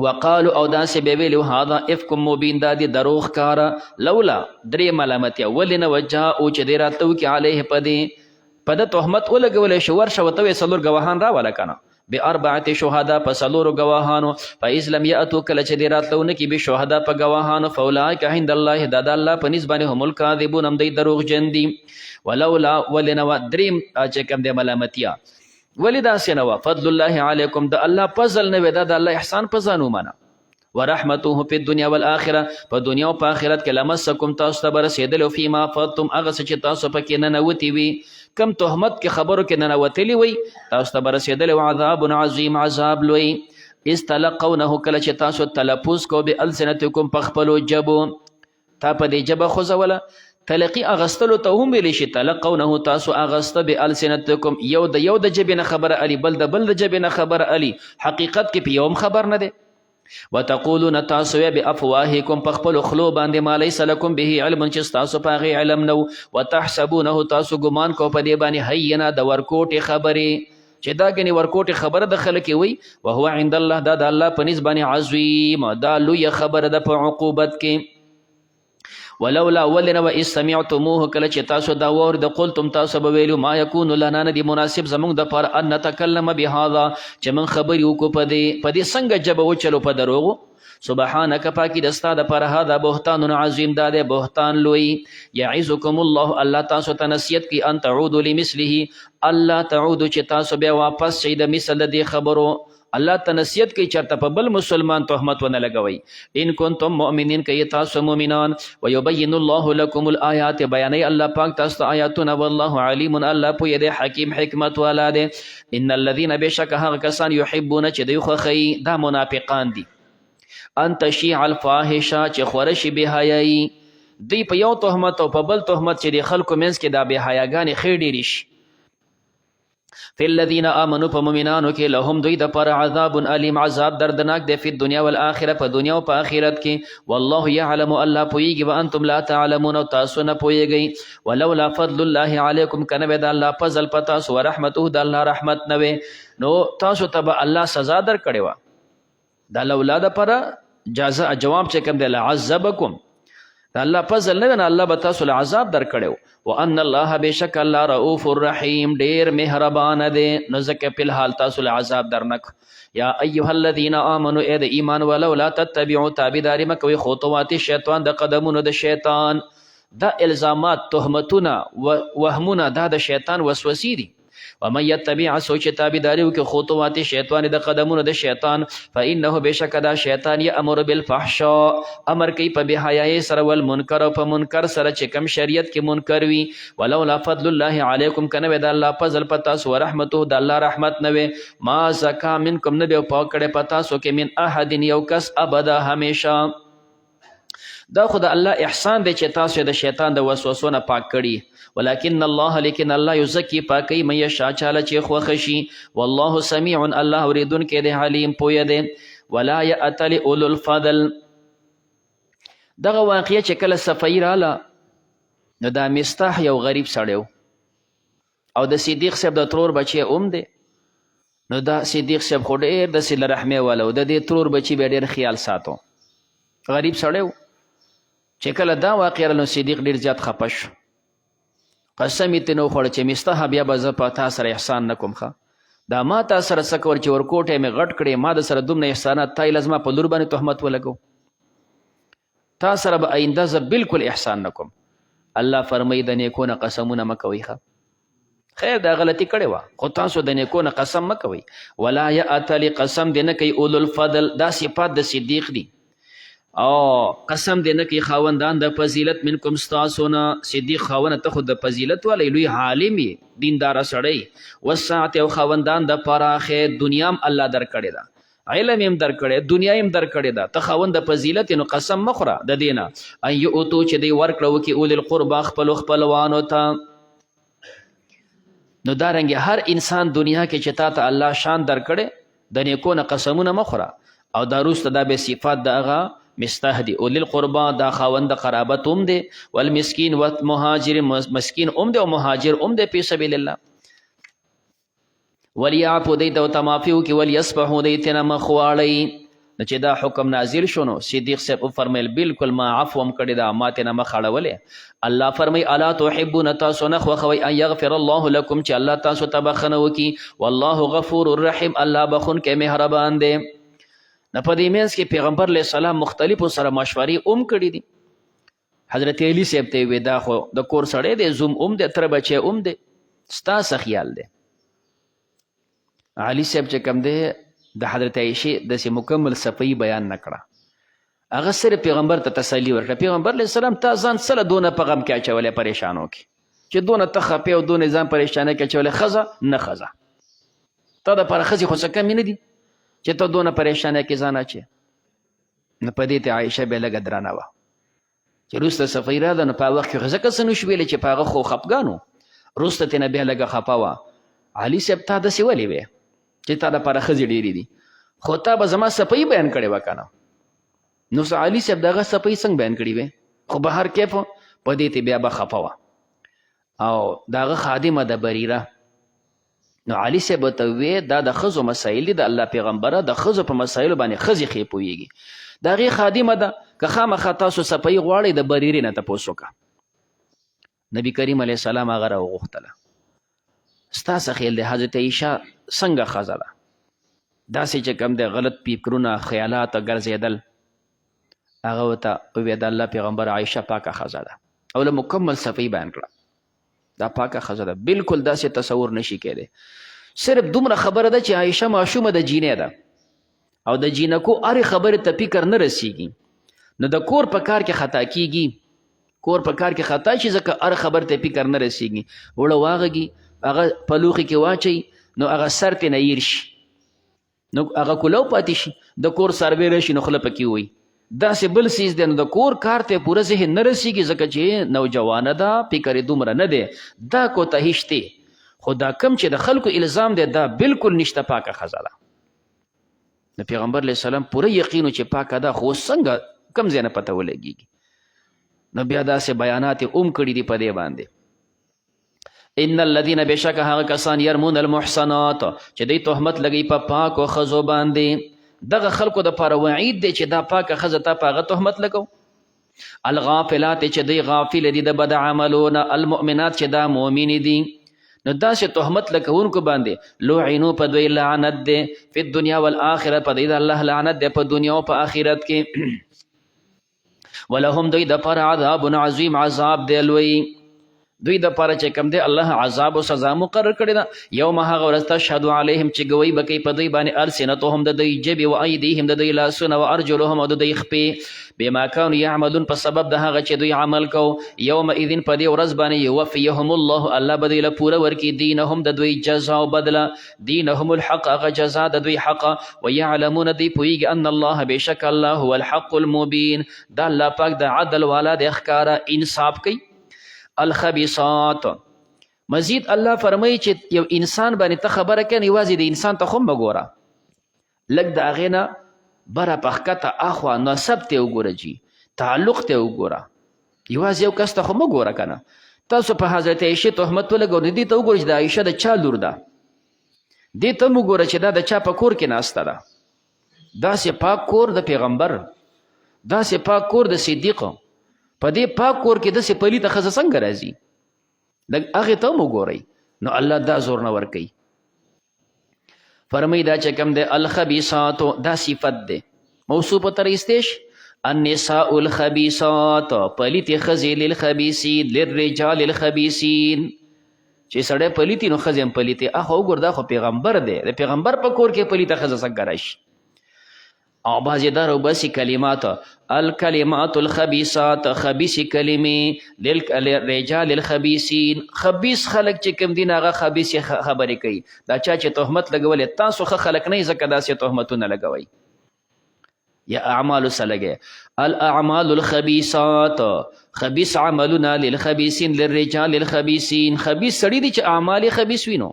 وقالو او داسې به ویلو هذا افک مبین دا دی دروغ کاره لولا 3 ملامتیا ولې نه وجاءو چې دی راته وکړي علیه په ده تهمت ولګولی شو ورشه ورته ویې 4 ګواهان راوله که نه ب4 شهدا په 4 ګواهانو فاذ لم یأتوا کله چې دی راتلو نه کي بشهدا په ګواهانو فاولئک عند الله دا د الله په نسبت باندې هم الکاذبون هم دی دروغجن دي ولولا ولې نه 3 چې کوم دی ملامتیا ولې داسې نه وه فضل الله علیکم د الله فضل نه وی دا د الله احسان په ځان ومنه ورحمته فی الدنیا والآخره په دنیا او په آخرت کې لمسکم تاسو ته به رسېدلی فیما افضتم هغه څه چې تاسو پکې ننوتي وي کم تهمت کې خبرو کې ننوتلی وي تاسو ته به رسېدلی عذاب عظیم عذاب لوی اذ تلقونه کله چې تاسو تلفظ کو بالسنتکم په خپلو ژبو تا په دې ژبه خوځوله تلقی اغستلو ته هم ویلی شي تلقونه تاسو اغسته بالسنتکم یو د ژبې نه خبره علي بل د ژبې نه خبره علي حقیقت کې په یوم خبر نه دی وتقولون تاسو بافواهکم په خپلو خلو باندې ما لیس لکم به علم چې ستاسو په هغې علم نه وتحسبونه تاسو ګمان کو په دې باندې هینه د ورکوټې خبرې چې دا ګنې ورکوټې خبره د خلک وي وهو عند الله دا د الله په نسبت باندې عظیم دا لویه خبره ده په عقوبت کې ولولا ولنا و اس سمعتموه کله چې تاسو دا ورد قلتم تاسو به ویلو ما یکون لنا ندی مناسب زمونږ د پر ان نتکلم بهذا چې من خبرې وکړو په دې څنګه جبه وچلو په دروغو سبحانك پاکی دستا د پر هذا بهتان عظیم دا د بهتان لوی یعظکم الله الله تاسو ته نصیحت کی ان تعودوا لمثله الله تعودوا چې تاسو بیا واپس شئ د مثل د خبرو الله ته نصیحت کوي چرته په بل مسلمان تهمت ونه لګوي ان کنتم مؤمنین کوي تاسو مؤمنان ويبين الله لكم الآيات بیانوي الله پاک تاسو ته آیاتونه والله علیم الله پوی دی حکیم حکمت والا دی ان الذين بشک هغه کسان يحبون چې دوی خوښي دا منافقان دي ان تشيع الفاحشه چې خورشي بهایي دی په یو تهمت او په بل تهمت چې د خلکو منځ کې دا بهایاګانې خې ډېرې شي فی الذین آمنوا په مؤمنانو کې لهم دوی د پر عذاب علیم عذاب دردناک دی فی الدنیا والآخره په دنیا او په آخرت کې والله یعلم الله پوهیږي وانتم لا تعلمون او تاسو نه پوهیږئ ولولا فضل الله علیکم کنه به د الله فضل په تاسو ورحمته د الله رحمت نه وي نو تاسو ته به الله سزا در کړې وه دا لولا د پر جزاء جواب چې کوم دی لعذبکم دا الله فضل نه وي الله به تاسو له عذاب در کړی وان الله بشک الله رؤوف الرحیم ډیر مهربان دی نو ځکه په الحال تاسو له عذاب درنک یا ایها الذین آمنوا اے د ایمان ولو لا تتبعوا تابعداري مکوئ خطوات شیطان د قدمونو د شیطان دا الزامات تهمتونه وهمونه دا د شیطان وسوسې دي ومن يتبع سوچ تابعداري وکړي خطوات شیطان د قدمونو د شیطان فانه بشک دا شیطان یامر بالفحشاء امر کوي په بهایي سره ول منکر او په منکر سره چې کم شریعت کې منکر وي ولولا فضل الله علیکم کنه د الله فضل پتا سو رحمته د الله رحمت نه وي ما زکا منکم نه به پاکړه پتا سو کې من احد یو کس ابدا همیشه دا خو د الله احسان دی چې تاسو د شیطان د وسوسو نه پاک کړي ولكن الله لیکن الله یزکی پاکی من یشاء چاله چې خوښ شي والله سمیع الله اوریدونکی دی علیم پوهه دی ولا یأتل اولو الفضل دغه واقعه چې کله صفی راله نو دا مستح یو غریب سړی او د صدیق صاحب د ترور بچی دی نو دا صدیق صاحب خو ډېر د صله رحمۍ والا د دې ترور بچی به ډېر خیال ساتو غریب سړی چې کله دا واقعه نو صدیق ډېر زیات خفه شو قسم یې ترې وخوړه چې مسته بیا به زه په تا سره احسان نه کوم ښه دا ما تا سره څه کول چې ورکوټی مې غټ کړې ما د سره دومره احسانات تا یې لازما په لور باندې تهمت ولګو تا سره به آینده زه بالکل احسان نه کوم الله فرمایي د نیکو نه قسمونه مه کوئ ښه خیر دا غلطي کړې وه خو تاسو د نیکو نه قسم مه کوئ ولا یأتل قسم دې نه کوي اولو الفضل دا صفات د صدیق دي او قسم دې نه کوي خاوندان د فضیلت منکم ستاسو نه صدیق خاوند ته خو د فضیلت والی لوی عالم یې دینداره سړی وسعت او خاوندان د پراخې دنیا هم الله در کړې ده علم هم در کړی دنیا هم در کړې ده ته خاوند د فضیلت نو قسم مه خوره د دې نه ان یؤتو چې دوی ورکړه وکړي اولي القربا خپلو خپلوانو ته نو دارنګې هر انسان دنیا کې چې تا ته الله شان در کړی د نیکو نه قسمونه مه خوره او دا وروسته دا به صفات د هغه مستهدی اولی القربا دا خاوند قرابت هم دی والمسکین والمهاجر مسکین هم دی او مهاجر هم دی فی سبیل الله ولیعفو دی ته تمافي وکړي ولیصفحو دی ته نه مخ واړئ نو چې دا حکم نازل شو نو صدیق صاحب وفرمیل بالکل ما عفو هم کړې ده ما ته نه مخ اړولې الله فرمایي الا تحبون تاسو نه خوښوئ ان یغفر الله لکم چې الله تاسو ته بخښنه وکړي والله غفور رحیم الله بخښونکی مهربان دی نه په دې منځ کې پیغمبر علیه السلام مختلفو سره مشورې کړي دي حضرت علی صاحب ته وی دا خو د کور سړی دی زوم دی تره بچی دی ستا څه خیال دی علي صاحب چې کوم دی د حضرت عایشې داسې مکمل صفحې بیان نه کړه هغه صرف پیغمبر ته تسلي ورکړه پیغمبر علیه السلام تا ځان سره دونه په غم کې اچولی پریشانو کې چې دونه ته خپې او دونه ځان پریشانه کې اچولی ښځه نه ښځه تا دپاره ښځې خو څه کمې نه دي چې ته دونه پریشانه کې ځان اچې نو په دې ته عایشه بیا لږه درانه وه چې وروسته صفۍ راغله نو په هغه وخت کې ځکه څه نشو ویلی چې په هغه خو خفګان و، وروسته ترېنه بیا لږه خفه وه. علي صاحب تا داسې ولې وې چې تا دپاره ښځې ډېرې دي، خو تا به زما صفۍ بیان کړې وه که نه. نو علي صاحب د هغه صفۍ څنګه بیان کړې وې، خو به هر کیف په دې ته بیا به خفه وه. او د هغه خادمه د بریره، نو علي صاحب ورته ووې دا د ښځو مسایل دي د الله پیغمبره، د ښځو په مسایلو باندې ښځې ښې پوهېږي، د هغې خادمه ده، که خامخا تاسو صفۍ غواړئ د بریرې نه تپوس وکړه. نبي کریم علیه السلام هغه راوغوښتله. ستا څه خیال دی حضرت عایشه څنګه ښځه ده، داسې چې کوم دی غلط فکرونه خیالات ګرځېدل؟ هغه ورته وویل د الله پیغمبر عایشه پاکه ښځه ده، او له مکمل صفۍ بیان کړه دا پاکه ښځه ده، بلکل داسې تصور نشي کېدی. صرف دومره خبره ده چې عایشه ماشومه د جینۍ ده، او د جینکو هرې خبرې ته فکر نه رسیږي، نو د کور په کار کې خطا کیږي، کور په کار کې خطا شي ځکه هر خبر ته فکر نه رسیږي. وړه واغږي هغه په لوښي کې واچوي نو هغه سر ترې نه هیر شي، نو هغه کولو پاتې شي، د کور سروې راشي نو خوله پکې ووي. داسې بل څیز دی نو د کور کار ته پوره ذهن نه رسیږي ځکه چې نوجوانه ده، فکر یې دومره نه دی، دا کوتاهي شته. خو دا کم چې د خلکو الزام دی دا بلکل نشته، پاکه ښځه ده. د پیغمبر علیه السلام پوره یقین چې پاکه ده، خو څنګه کم ځای نه پته ولګېږي. نو بیا داسې بیانات یې کړي دي په دې باندې. ان الذين بشک هغه کسان یرمون المحصنات چې دوی تهمت لګوي په پاکو ښځو باندې، دغه خلکو دپاره وعید دی چې دا پاکه ښځه تا په هغه تهمت لګو. الغافلات چې دوی غافل دي د بد عملونه، المؤمنات چې دا مؤمنې دي، نو داسې تهمت لګونکو باندې لعنو په دوی لعنت دی، فی الدنیا والآخرة په دوی د الله لعنت دی په دنیا او په آخرت کې. ولهم دوی دپاره عذاب عظیم، عذاب دی لوی، دوی دپاره چې کوم دی الله عذاب او سزا مقرر کړې ده. یوم هغه ورځ تشهد علیهم چې ګوی به کوي په دوی باندې السنتهم د دوی ژبې، و ایدیهم د دوی لاسونه، و ارجلهم او د دوی خپې، بما کانوا یعملون په سبب د هغه چې دوی عمل کو. یومئذ په دې ورځ باندې یوفیهم الله الله به دوی له پوره ورکړي دینهم د دوی جزا او بدله، دینهم الحق هغه جزا د دوی حق، ویعلمون دوی پوهېږي ان الله بېشک الله هو الحق المبین، دا الله پاک د عدل والا د ښکاره انصاف کوي. الخبیثات مزید الله فرمایي چې یو انسان باندې ته خبره کوې یوازې د انسان ته خو مه ګوره، لږ د هغې نه بره پښکته اخوا نسب ته وګوره، جي تعلق ته وګوره، یوازې یو کس ته خو مه ګوره که نه. تاسو په حضرت عایشې تهمت ولګو نو دې ته وګوره چې د عایشه د چا لور ده، دې ته هم وګوره چې دا د چا په کور کې ناسته ده. داسې پاک کور د پیغمبر، داسې پاک کور د صدیق، په دې پاک کور کې داسې پلیته ښځه څنګه راځي؟ لږ هغې ته هم وګورئ، نو الله دا زور نه ورکوي. فرمایي دا چې کوم دی الخبیثاتو دا صفت دی موصوف ته رایستې شي. النساء الخبیثات پلیتې ښځې، للخبیثین للرجال الخبیثین، چې سړی پلیتي نو ښځې هم پلیتې. اخو وګور دا خو پیغمبر دی، د پیغمبر په کور کې پلیته ښځه څنګه راشي؟ او بعضې دا راوباسي کلمات، الکلمات الخبیثات خبیثې کلمې، للرجال الخبیثین، خبیث خلک چې کوم دي هغه خبیثې خبرې کوي. دا چا چې تهمت لګولې تاسو ښه خلک نه یې ځکه داسې تهمتونه لګوئ. یا اعمالو سره لګئ الاعمال الخبیثات، خبیث عملونه، للخبیثین للرجال الخبیثین، خبیث سړي دي چې اعمال یې خبیث وي. نو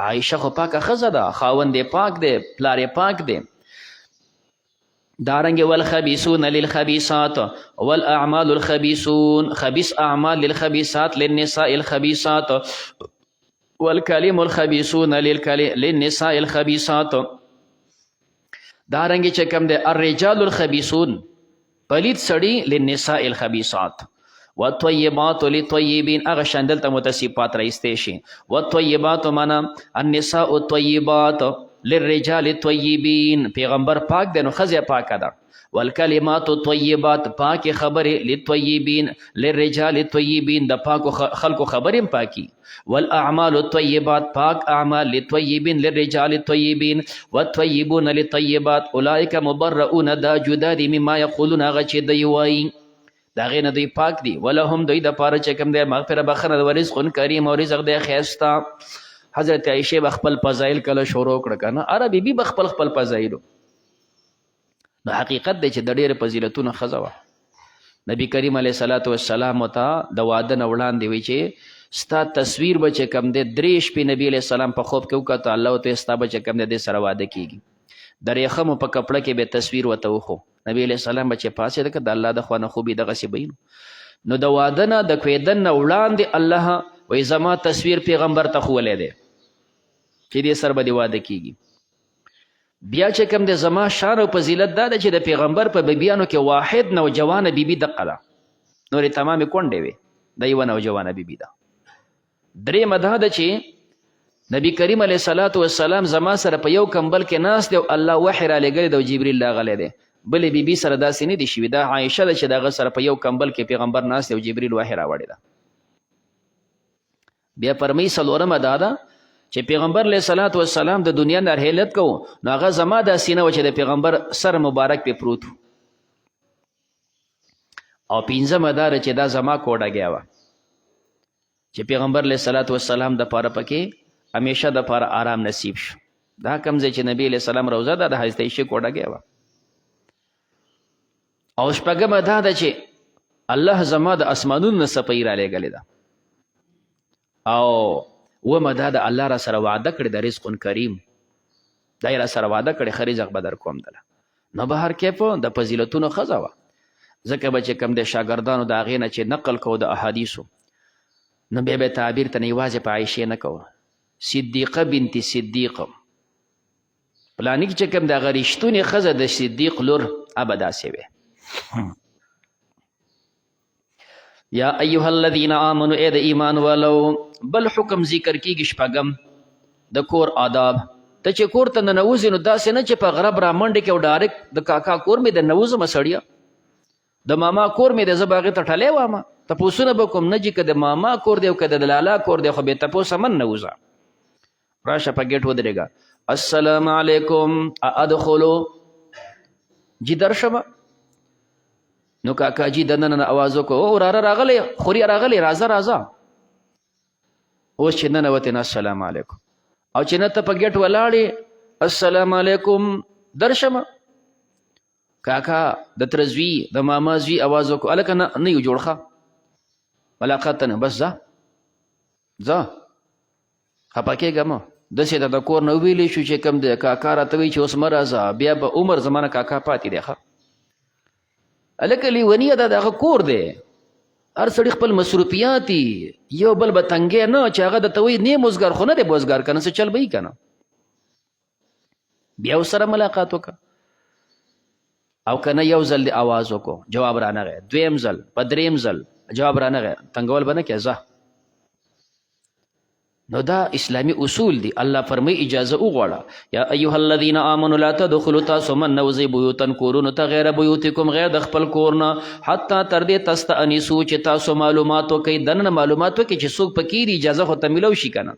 عایشه خو پاکه ښځه ده، خاوند یې پاک دی، پلار یې پاک دی. دارنګ والخبیثون للخبیثات والاعمال الخبیثون، خبیث اعمال للخبیثات للنساء الخبیثات، والکلم الخبیثون للنساء الخبیثات. دارنګ چې کوم دی الرجال الخبیثون پلید سړي للنساء الخبیثات، والطیبات للطیبین، هغه شان دلته متصفات رایستې شي. والطیبات معنا النساء الطیبات للرجال الطیبین، پیغمبر پاک دی نو ښځه پاکه ده. والکلمات الطیبات پاکې خبرې، للطیبین للرجال الطیبین، د پاکو خلکو خبرې هم پاکي. والاعمال الطیبات پاک اعمال، للطیبین للرجال الطیبین، والطیبون للطیبات، اولئک مبرؤون دا جدا دي مما یقولون هغه چې دوی وایي د هغې نه دوی پاک دي. ولهم دوی دپاره چې کوم دی مغفره بخښنه د ورزق کریم او رزق دی ښایسته. حضرت عایشې به خپل فضایل کله شروع کړه که نه، هره بیبي به خپل فضایلو. نو حقیقت دی چې د ډېرې فضیلتونو ښځه وه، نبی کریم علیه صلوات و سلام ته د واده نه وړاندې وی چې ستا تصویر به چې کوم دی 3 شپې نبی علیه السلام په خوب کې وکړه الله ورته ستا به چې کوم دی د سره واده کېږي د ریخمو په کپړه کې به تصویر ورته وښو نبی علیه السلام به چې پاسېده که د الله د خوا نه خوب یې دغسې به نو د واده نه د کوېدن نه وړاندې الله وایي زما تصویر پیغمبر ته ښوولی دی چې دې سره به دې واده کېږي بیا چې کوم د زما شان او فضیلت دا ده چې د پیغمبر په بیبیانو کې واحد نوجوانه بیبي دقه ده نورې تمامې کونډې وې د یوه نوجوانه بیبي ده درېیمه دا ده چې نبی کریم علیه صلات وسلام زما سره په یو کمبل کې ناست دی او الله وحی رالیږلی دی او جبریل راغلی دی بلې بیبي سره داسې نه دي شوي دا عایشه ده چې د هغه سره په یو کمبل کې پیغمبر ناست دی او جبریل وحی راوړی ده بیا فرمایي څلورمه دا ده چې پیغمبر علیه صلات وسلام د دنیا نه رحلت کوو نو هغه زما دا سینه وه چې د پیغمبر سر مبارک پې پروت او پنځمه دا ده چې دا زما کوډګیا وه چې پیغمبر علیه صلات وسلام دپاره پکې همیشه دپاره آرام نصیب شو دا کوم ځای چې نبی علیه السلام روزه ده د حضرت عایشې کوډګیا وه او شپږمه دا ده چې الله زما د اسمانونو نه څپۍ رالیږلې ده او ومه دا د الله را سره وعده کړې د رزق کریم دا یې را سره وعده کړې ښه رزق به در کوم دله نو به هر کیف د فضیلتونو ښځه وه ځکه به چې کوم د شاګردانو د هغې نه چې نقل کوو د احادیثو نو بیا به تعبیر ته نه یوازې په عایشې نه کوه صدیقه بنت صدیق پلاني کې چې کوم د هغه رښتونې ښځه د صدیق لور هغه به داسې وې یا ایها الذین آمنوا ای د ایمان والو بل حکم ذکر کیږي شپږم د کور آداب ته چې کور ته ننوځې نو داسې نه چې په غرب را منډې کې او ډایرکټ د کاکا کور مې د نوځمه سړیه د ماما کور مې د زه به هغې ته ټلی وامه تپوسونه به کوم نه چې که د ماما کور دی او که د لالا کور دی خو بې تپوسه من نوځه راشه په ګیټ ودرېږه السلام علیکم ادخلو جي درشمه نو کاکا جي دننه اواز وکړو او راره راغلی خوري راغلی راځه راځه اوس چې ننوتې نه السلام علیکم او چې نه ته په ګیټ ولاړې السلام علیکم درشمه کاکا د تره زوی د ماما زوی اواز وکړو هلکه نه یو جوړ ښه ملاقات ته نه بس ځه خفه کېږه مه داسې د کور نه ویلی شو چې کوم د کاکا راته وایي چې اوس مه راځه بیا به عمر زما نه کاکا پاتې دی ښه هلکه لیونیه دا د هغه کور دی هر سړي خپل مصروفیات دي یو بل به تنګې نه چې هغه درته وایي نه موزګار خو نه دی بوزګار که نه څه چل به یي که نه بیا ورسره ملاقات وکړه او که نه یو ځل دې اواز وکړو جواب رانغی دویم ځل په دریم ځل جواب رانغی تنګول به نه کړې ځه نو دا اسلامی اصول دی الله فرمای اجازه وغواړه یا ایها الذین آمنوا لا تدخلوا تاسو من نوځئ بیوتن کورونو ته غیر بیوتکم غیر د خپل کور نه حتی تر دې تستأنسو چې تاسو معلومات وکئ دننه معلومات وکئ چې څوک پکې دی اجازه خو ته میلو شي که نه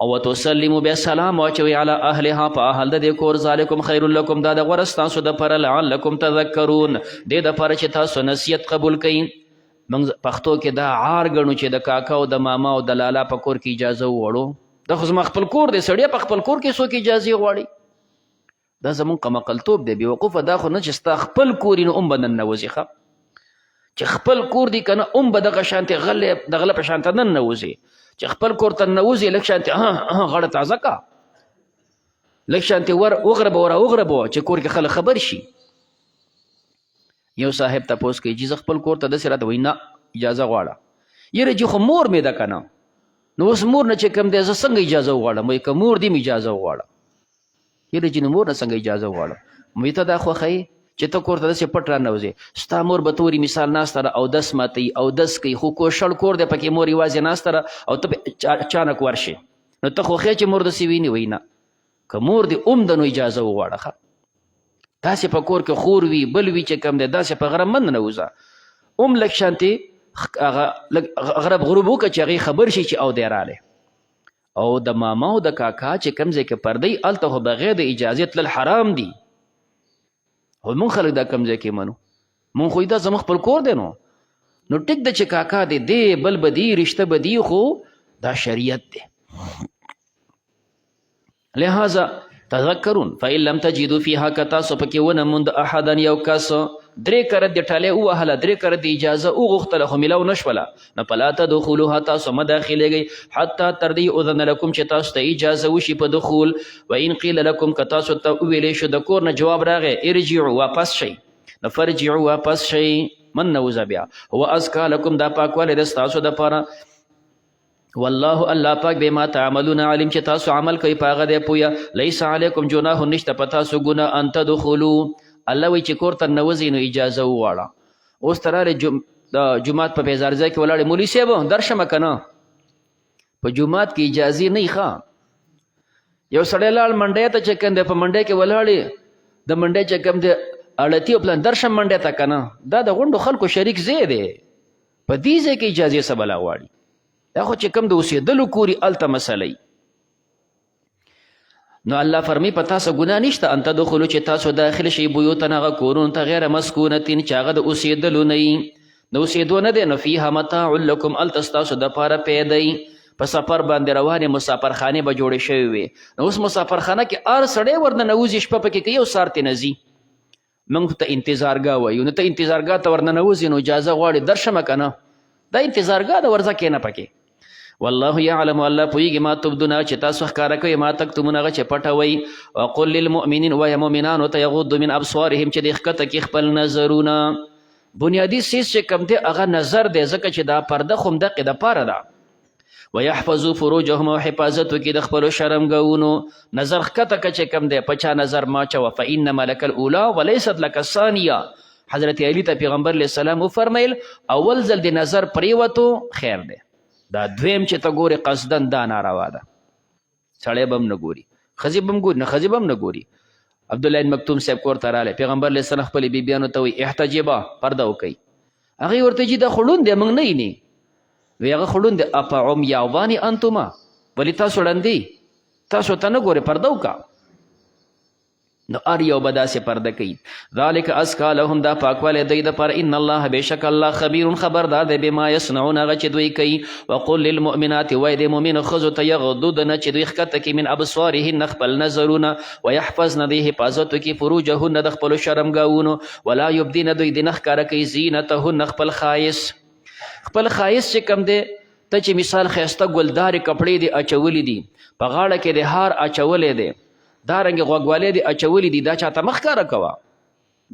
او وتسلموا بیا سلام واچوئ علی اهلها په اهل د دې کور ذلکم خیر لکم دا د غوره ستاسو دپاره لعلکم تذکرون دې دپاره چې تاسو نصیحت قبول کئ موږ پښتو کې دا عار ګڼو چې د کاکا او د ماما او د لالا په کور کې اجازه وغواړو دا خو زما خپل کور دی سړیه په خپل کور کې څوک اجازې غواړي دا زمونږ قمقلتوب دی بېوقوفه دا خو نه چې ستا خپل کور یې نو هم به ننوځي ښه چې خپل کور دی که نه هم به دغه شانتې د غله په شانته ننوځي چې خپل کور ته ننوځي لږ شانتې غاړه تازه کا لږ شانتې وغربه وغربه چې کور کې خلک خبر شي یو صاحب تپوس کوي چې زه خپل کور ته داسې راته وایي نه اجازه غواړه یاره چې خو مور مې ده که نه نو اوس مور نه چې کوم دی زه څنګه اجازه وغواړم وایي که مور دې م اجازه وغواړه یاره چې نو مور نه څنګه اجازه وغواړم وایي ته دا خوښوي چې ته کور ته داسې پټ رانوځې ستا مور به توري مثال ناسته ده اودس ماتوي اودس کوي خو کوشړ کور دی پکې مور یوازې ناسته ده او ته اچانک ورشې نو ته خوښې چې مور داسې ویني وایي نه که مور دې ده نو اجازه وغواړه ښه داسې په کور کې خور وي بل وي چې کوم دی داسې په غرب من ننوځه لږ شانتې غرب غروب وکړه چې هغې خبر شي چې او دی رالی او د ماما او د کاکا چې کوم ځای کې پردی هلته خو بغیر د اجازې تلل حرام دي خو مونږ خلک دا کوم ځای کې منو مونږ خو دا زموږ خپل کور دی نو ټیک ده چې کاکا دی دی بل به دی رشته به دی خو دا شریعت دی لہذا تذکرون فإن لم تجدوا فيها کتاسو پکې ونه موند احدا یو کس درې کره د ټالۍ ووهله، درې کره د اجازه وغوښتله خو میلاو نه شوله، نو فلا تدخلوها تاسو مه داخلېږئ حتی تر دې اذن لکم چې تاسو ته اجازه وشي په دخول. وان قیل لکم که تاسو ته وویلی شو د کور نه جواب راغی ارجعوا واپس شئ، نو فرجعوا واپس شئ، من نوزه بیا هو ازکا لکم دا پاکوالی د ستاسو دپاره. والله الله پاک بما تعملون علیم چې تاسو عمل کوي په هغه دی پویه. لیس علیکم جناح نشته په تاسو ګناه ان تدخلوا، الله وایي چې کور ته ننوځئ نو اجازه وغواړه. اوس ته راغلې د جومات په بیزارځای کې ولاړې مولوي صاحب درشمه که نه، په جومات کې اجازې نه وي ښه. یو سړی لاړ منډۍ ته چې کوم دی په منډۍ کې ولاړې د منډۍ چې کوم دی اړتي او پلان درشم منډۍ ته که نه، دا د غونډو خلکو شریک ځای دی، په دې ځای کې اجازې څه بلا غواړي؟ دا خو چې کوم د اوسېدلو کوري هلته مسله. نو الله فرمی په تاسو ګناه نشته ان تدخلو چې تاسو داخل شئ بیوتن هغه کورونو ته غیر مسکونتین چې هغه د اوسېدلو نه وي، د اوسېدو نه دی، نو فیها متاع لکم هلته ستاسو دپاره پیدی. په سفر باندې روانې مسافرخانې به جوړې شوې وي، نو اوس مسافرخانه کې هر سړی ورنه نوځي، شپه پکې که یو سار ترې نه ځي، موږ ته انتظارګاه وایو، نو ته انتظارګاه ته ورنه نوځي نو اجازه غواړي درشمه که نه، دا انتظارګاه ده ورځه کښېنه پکې. والله یعلم الله پوهیږي ما تبدون چې تاسو ښکاره کوئ ما تکتمون هغه چې پټوئ. وقل للمؤمنین وایه مؤمنانو ته یغضوا من ابصارهم چې د ښکته کې خپل نظرونه. بنیادي څیز چې کوم دی هغه نظر دی، ځکه چې دا پرده خو همدقې دپاره ده. ویحفظوا فروجهم او حفاظت وکړي د خپلو شرمګاونو. نظر ښکته که چې کوم دی په چا نظر ما اچوه فانما لک الاولی ولیست لک الثانیه. حضرت علی ته پیغمبر علیه السلام وفرمیل اول ځل د نظر پرېوتو خیر دی، دا دویم چې ته ګورې قصدن دا ناروا ده. سړی به هم نه ګوري، ښځې به هم ګوري، نه ښځې به هم نه ګوري. عبدالله بن مکتوم صاحب کور ته رالی، پیغمبر علیه السلام خپلې بیبیانو ته وایي احتجبا پرده وکئ. هغې ورته چې دا خړون دی موږ نه ویني، وی هغه خړون دی اپا عمیاوانې انتما، ولې تاسو ړندې تاسو ته نه ګورې پرده وکړه. نو هر یو به داسې پرده کوي. ذلک ازکا لهم دا پاکوالی دوی دپاره. ان الله بېشک الله خبیر خبردار دی بما یصنعون هغه چې دوی کوي. وقل للمؤمنات وایي د مؤمنو ښځو ته یغضضن چې دوی ښکته کړي من ابصارهن خپل نظرونه، ویحفظن دوی حفاظت وکړي فروجهن د خپلو شرمګاونو، ولا یبدین دوی دې نه ښکاره کوي زینتهن خپل ښایست. خپل ښایست چې کوم دی ته چې مثال ښایسته ګلدارې کپړې دې اچولي دي، په غاړه کې د هار اچولی دی، دارنګې غوږوالۍ دې اچولي دي، دا چاته مه ښکاره کوه،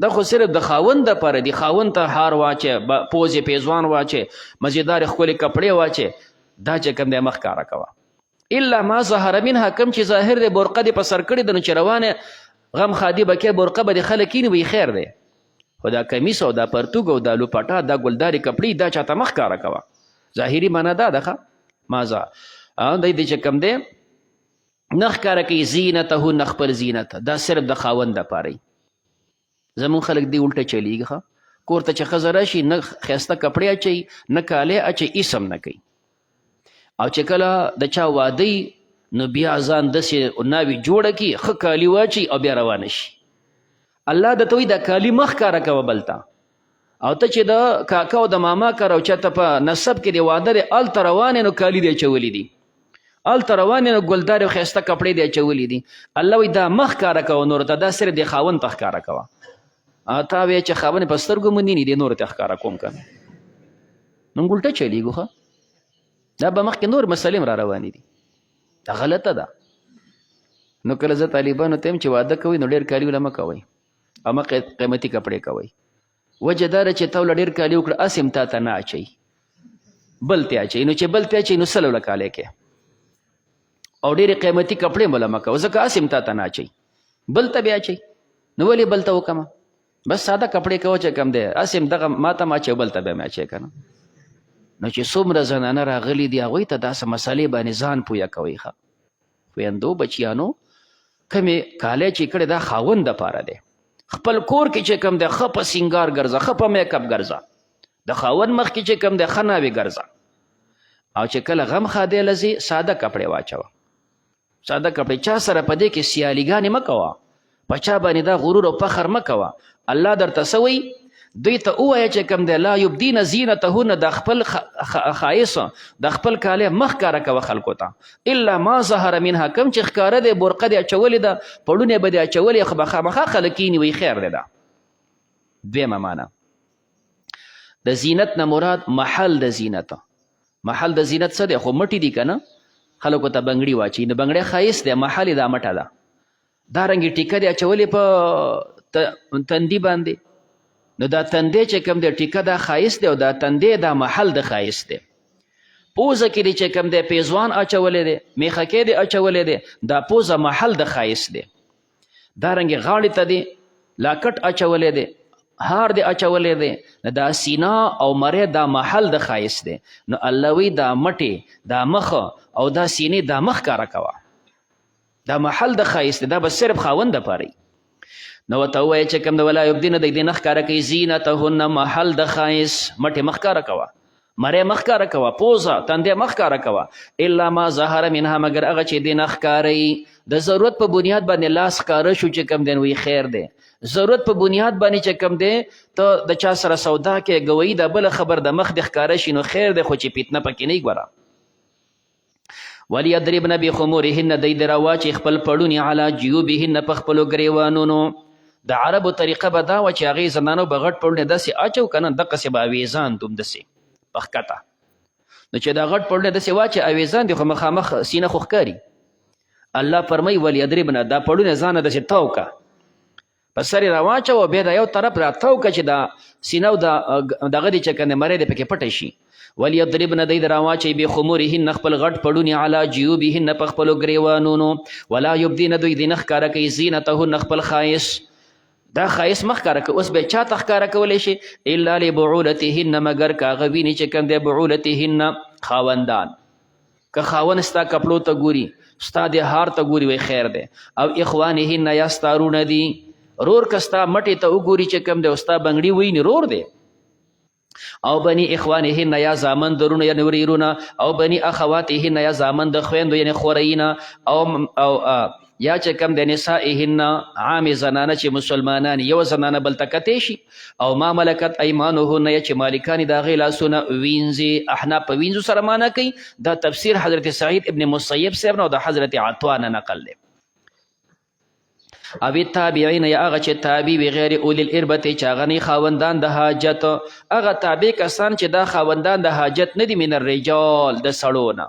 دا خو صرف د خاوند دپاره دي. خاوند ته هار واچې، پوزې پیزوان واچې، مزیدارې ښکلې کپړې واچې، دا چې کوم دی مه ښکاره کوه. الا ما ظهر منها، کوم چې ظاهر دی برقه دې په سر کړې ده، نو چې روانې غم خادي به کې برقه به دې خلک کیني وي خیر دی، خو دا کمیس او دا پرتوګ او دا لوپټا دا ګلدارې کپړې دا چاته مه ښکاره کوه. ظاهري معنا دا ده ښه مازه دی دې چې کوم دی نه ښکاره کوي زینتهن خپل زینت، دا صرف د خاوند دپاره. زمون خلک دی الټه چلیږي ښه، کور ته چې ښځه راشي نه ښایسته کپړې اچوي نه کالی اچوي، هېڅ هم نه کوي. او چې کله د چا واده نو بیا ځان داسې ناوې جوړه کړي، ښه کالي واچوي او بیا روانه شي. الله درته وایي دا کالي مه ښکاره کوه بل ته، او ته چې د کاکا او د ماما کره او چاته په نسب کې د واده دی هلته روانې نو کالي دی اچولي دي، هلته روانې نو ګلدارې او ښایسته کپړې دی اچولي دي. الله وایي دا مه ښکاره کوه نورو ته، دا صرف د خاوند ته ښکاره کوه. تا وایې چې خاوند په سترګو مې نیني دی نورو ته ښکاره کوم که نه، نو الټه چلیږو ښه. دا به مخکې نور مسلې هم را روانې دي، دا غلطه ده. نو کله زه طالبانو ته یم چې واده کوئ نو ډېر کالي وله مه کوئ او مه قیمتي کپړې کوئ. وجه دا ده چې تا وله ډېر کالي وکړه هسې هم تا ته نه اچوي، بل ته اچوي، نو چې بل ته اچوي نو سل وله کالی کې او ډېرې قیمتي کپړې هم وله مه کوه، ځکه هسې هم تا ته نه اچوي، بل ته بیا اچوي. نو ولې بل ته وکړمه، بس ساده کپړې کوه چې کم دی، هسې هم دغه ما ته م اچوي بل ته بیا مې اچوي که نه. نو چې څومره زنانه راغلي دي هغوی ته داسې مسلې باندې ځان پویه کوئ ښه. خویندو بچیانو کمې کالی چې کړی دا خاوند دپاره دی، خپل کور کې چې کوم دی ښه په سینګار ګرځه، ښه په میک اپ ګرځه، د خاوند مخکې چې کوم دی ښه ناوې ګرځه. او چې کله غم خادی لځي ساده کپړې واچوه، ساده کپړې. چا سره په دې کې سیالیګانې مه کوه، په چا باندې دا غرور او فخر مه کوه. الله درته څه وایي دوی ته ووایه چې کوم دی لا یبدین زینتهن، د خپل ښایست د خپل کالی مه ښکاره کوه خلکو ته، الا ما ظهر منها، کوم چې ښکاره دی برقه دې اچولې ده، پړونې به دې اچولې، خو به خامخا خلک کیني وایي خیر دی. دویمه معنا د زینت نه مراد محل د زینت. محل د زینت څه دی؟ خو مټي دي که نه، خلکو ته بنګړي واچوي، نو بنګړی ښایست دی، محل دا مټه ده. دارنګې ټیکه دی اچولې په تندي باندې، نو دا تندی چې کوم دی ټیکه دا ښایست دی، او دا تندی دا محل د ښایست دی. پوزه کې دی چې کوم دی پیزوان اچولی دی، میخکې دی اچولی دی، دا پوزه محل د ښایست دی. دارنګې غاړې ته دی لاکټ اچولی دی، هار دی اچولی دی، نو دا سینا او مری دا محل د ښایست دی. نو الله وی دا مټې، دا مخ او دا سینې دا مخ کاره کوه، دا محل د ښایست دی، دا به صرف خاوند دپاره. نو ورته ووایه چې کوم د ولا یبدینه دی نه ښکاره کوي زینتهن محل د ښایست، مټې مخ کاره کوه، مری مخ کاره کوه، پوزه تندی مخ کاره کوه، الا ما ظهر منها مگر هغه چې دی نه ښکارئ. د ضرورت په بنیاد باندې لاس ښکاره شو چې کوم دی وی خیر دی. ضرورت په بنیاد باندې چې کوم دی ته د چا سره سودا کې ګویي دا بله خبر د مخ د ښکاره شي نو خیر دی، خو چې فتنه پکې نه ګوره. ولیضربن بخمورهن دی د راواچي خپل پړوني علی جیوبهن په خپلو ګریوانونو. د عربو طریقه به دا وه چې هغې زنانو به غټ پړونه داسې اچو که نه دقسې به اویزان دوم داسې په ښکته. نو چې دا غټ پړونه داسې واچې اویزان دي خو مخامخ سینه خو ښکاري. الله فرمایي ولیضربن دا پړونه ځانه داسې تاو که، په سر یې راواچوه بیا دا یو طرف را تاو که چې دا سینه او دغه دی چې کنه مری دی پکې پټه شي. ولیضربن دی د راواچوي بخمورهن خپل غټ پړوني علی جیوبهن په خپلو ګریوانونو. ولا یبدین دوی دې نه ښکاره کوي زینتهن خپل ښایست، دا ښایست مه ښکاره کوي. اوس به چا ته ښکاره کولی شي؟ الا لبعولتهن مګر که هغه ویني چې کوم دی بعولتهن خاوندان. که خاوند ستا کپړو ته ګوري، ستا د هار ته ګوري وی خیر دی. او اخوانهن یا ستا رونه دي، رور که ستا مټې ته وګوري چې کوم دی او ستا بنګړي ویني رور دی. او بني اخوانهن یا زامن درونه یعنې وریرونه، او بني اخواتهن یا زامن د خویندو یعنې خورینه، او یا چې کم د نسائهن عام زنانه چې مسلمانان یو زنانه بل ته کتی شي، او ما ملکت ایمانهن یا چې مالکان د هغې لاسونه وینځي. احناف په وینځو سره معنا کوي. دا تفسیر حضرت سعید ابن مسیب صاحب نه او د حضرت عطا نه نقل دی. او تابعین یا هغه چې تابع وي غیر اولی الاربة چې هغه نه خاوندان د حاجت، هغه تابع کسان چې دا خاوندان د حاجت نه دي، من الرجال د سړو نه،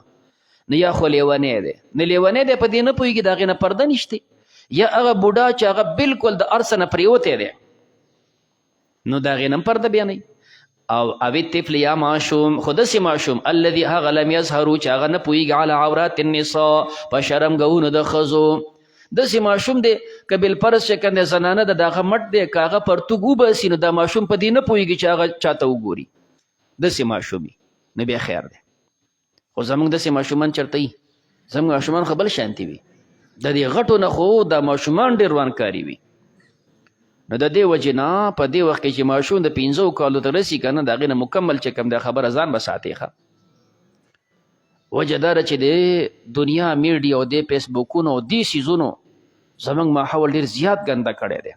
نه یا خو لیونی دی، نه لیونی دی په دې نه پوهېږي د هغې نه پرده نشته، یا هغه بوډا چې هغه بلکل د هر څه نه پریوتی دی نو د هغې نه پرده بیانوي. او الطفل یا ماشوم، خو داسې ماشوم الذي هغه لم یظهرو چې هغه نه پوهېږي علی عورات النساء په شرمګاونو د ښځو. داسې ماشوم دی که بالفرض چې کوم دی زنانه د هغه مټ دی که هغه پرتوګ وباسي نو دا ماشوم په دې نه پوهېږي چې هغه چاته وګوري، داسې ماشوم وي نو بیا خیر دی. خو زموږ داسې ماشومان چېرته وي؟ زموږ ماشومان خو بل شانتي وي، د دې غټو نه خو دا ماشومان ډېر روانکاري وي. نو د دې وجې نه په دې وخت کې چې ماشوم د 15 کالو ته رسي که نه د هغې نه مکمل چې کوم دی خبره ځان به ساتي. ښه وجه دا ده چې د دنیا میډیا او د فیسبوکونو او دې څیزونو زموږ ماحول ډېر زیات ګنده کړی دی.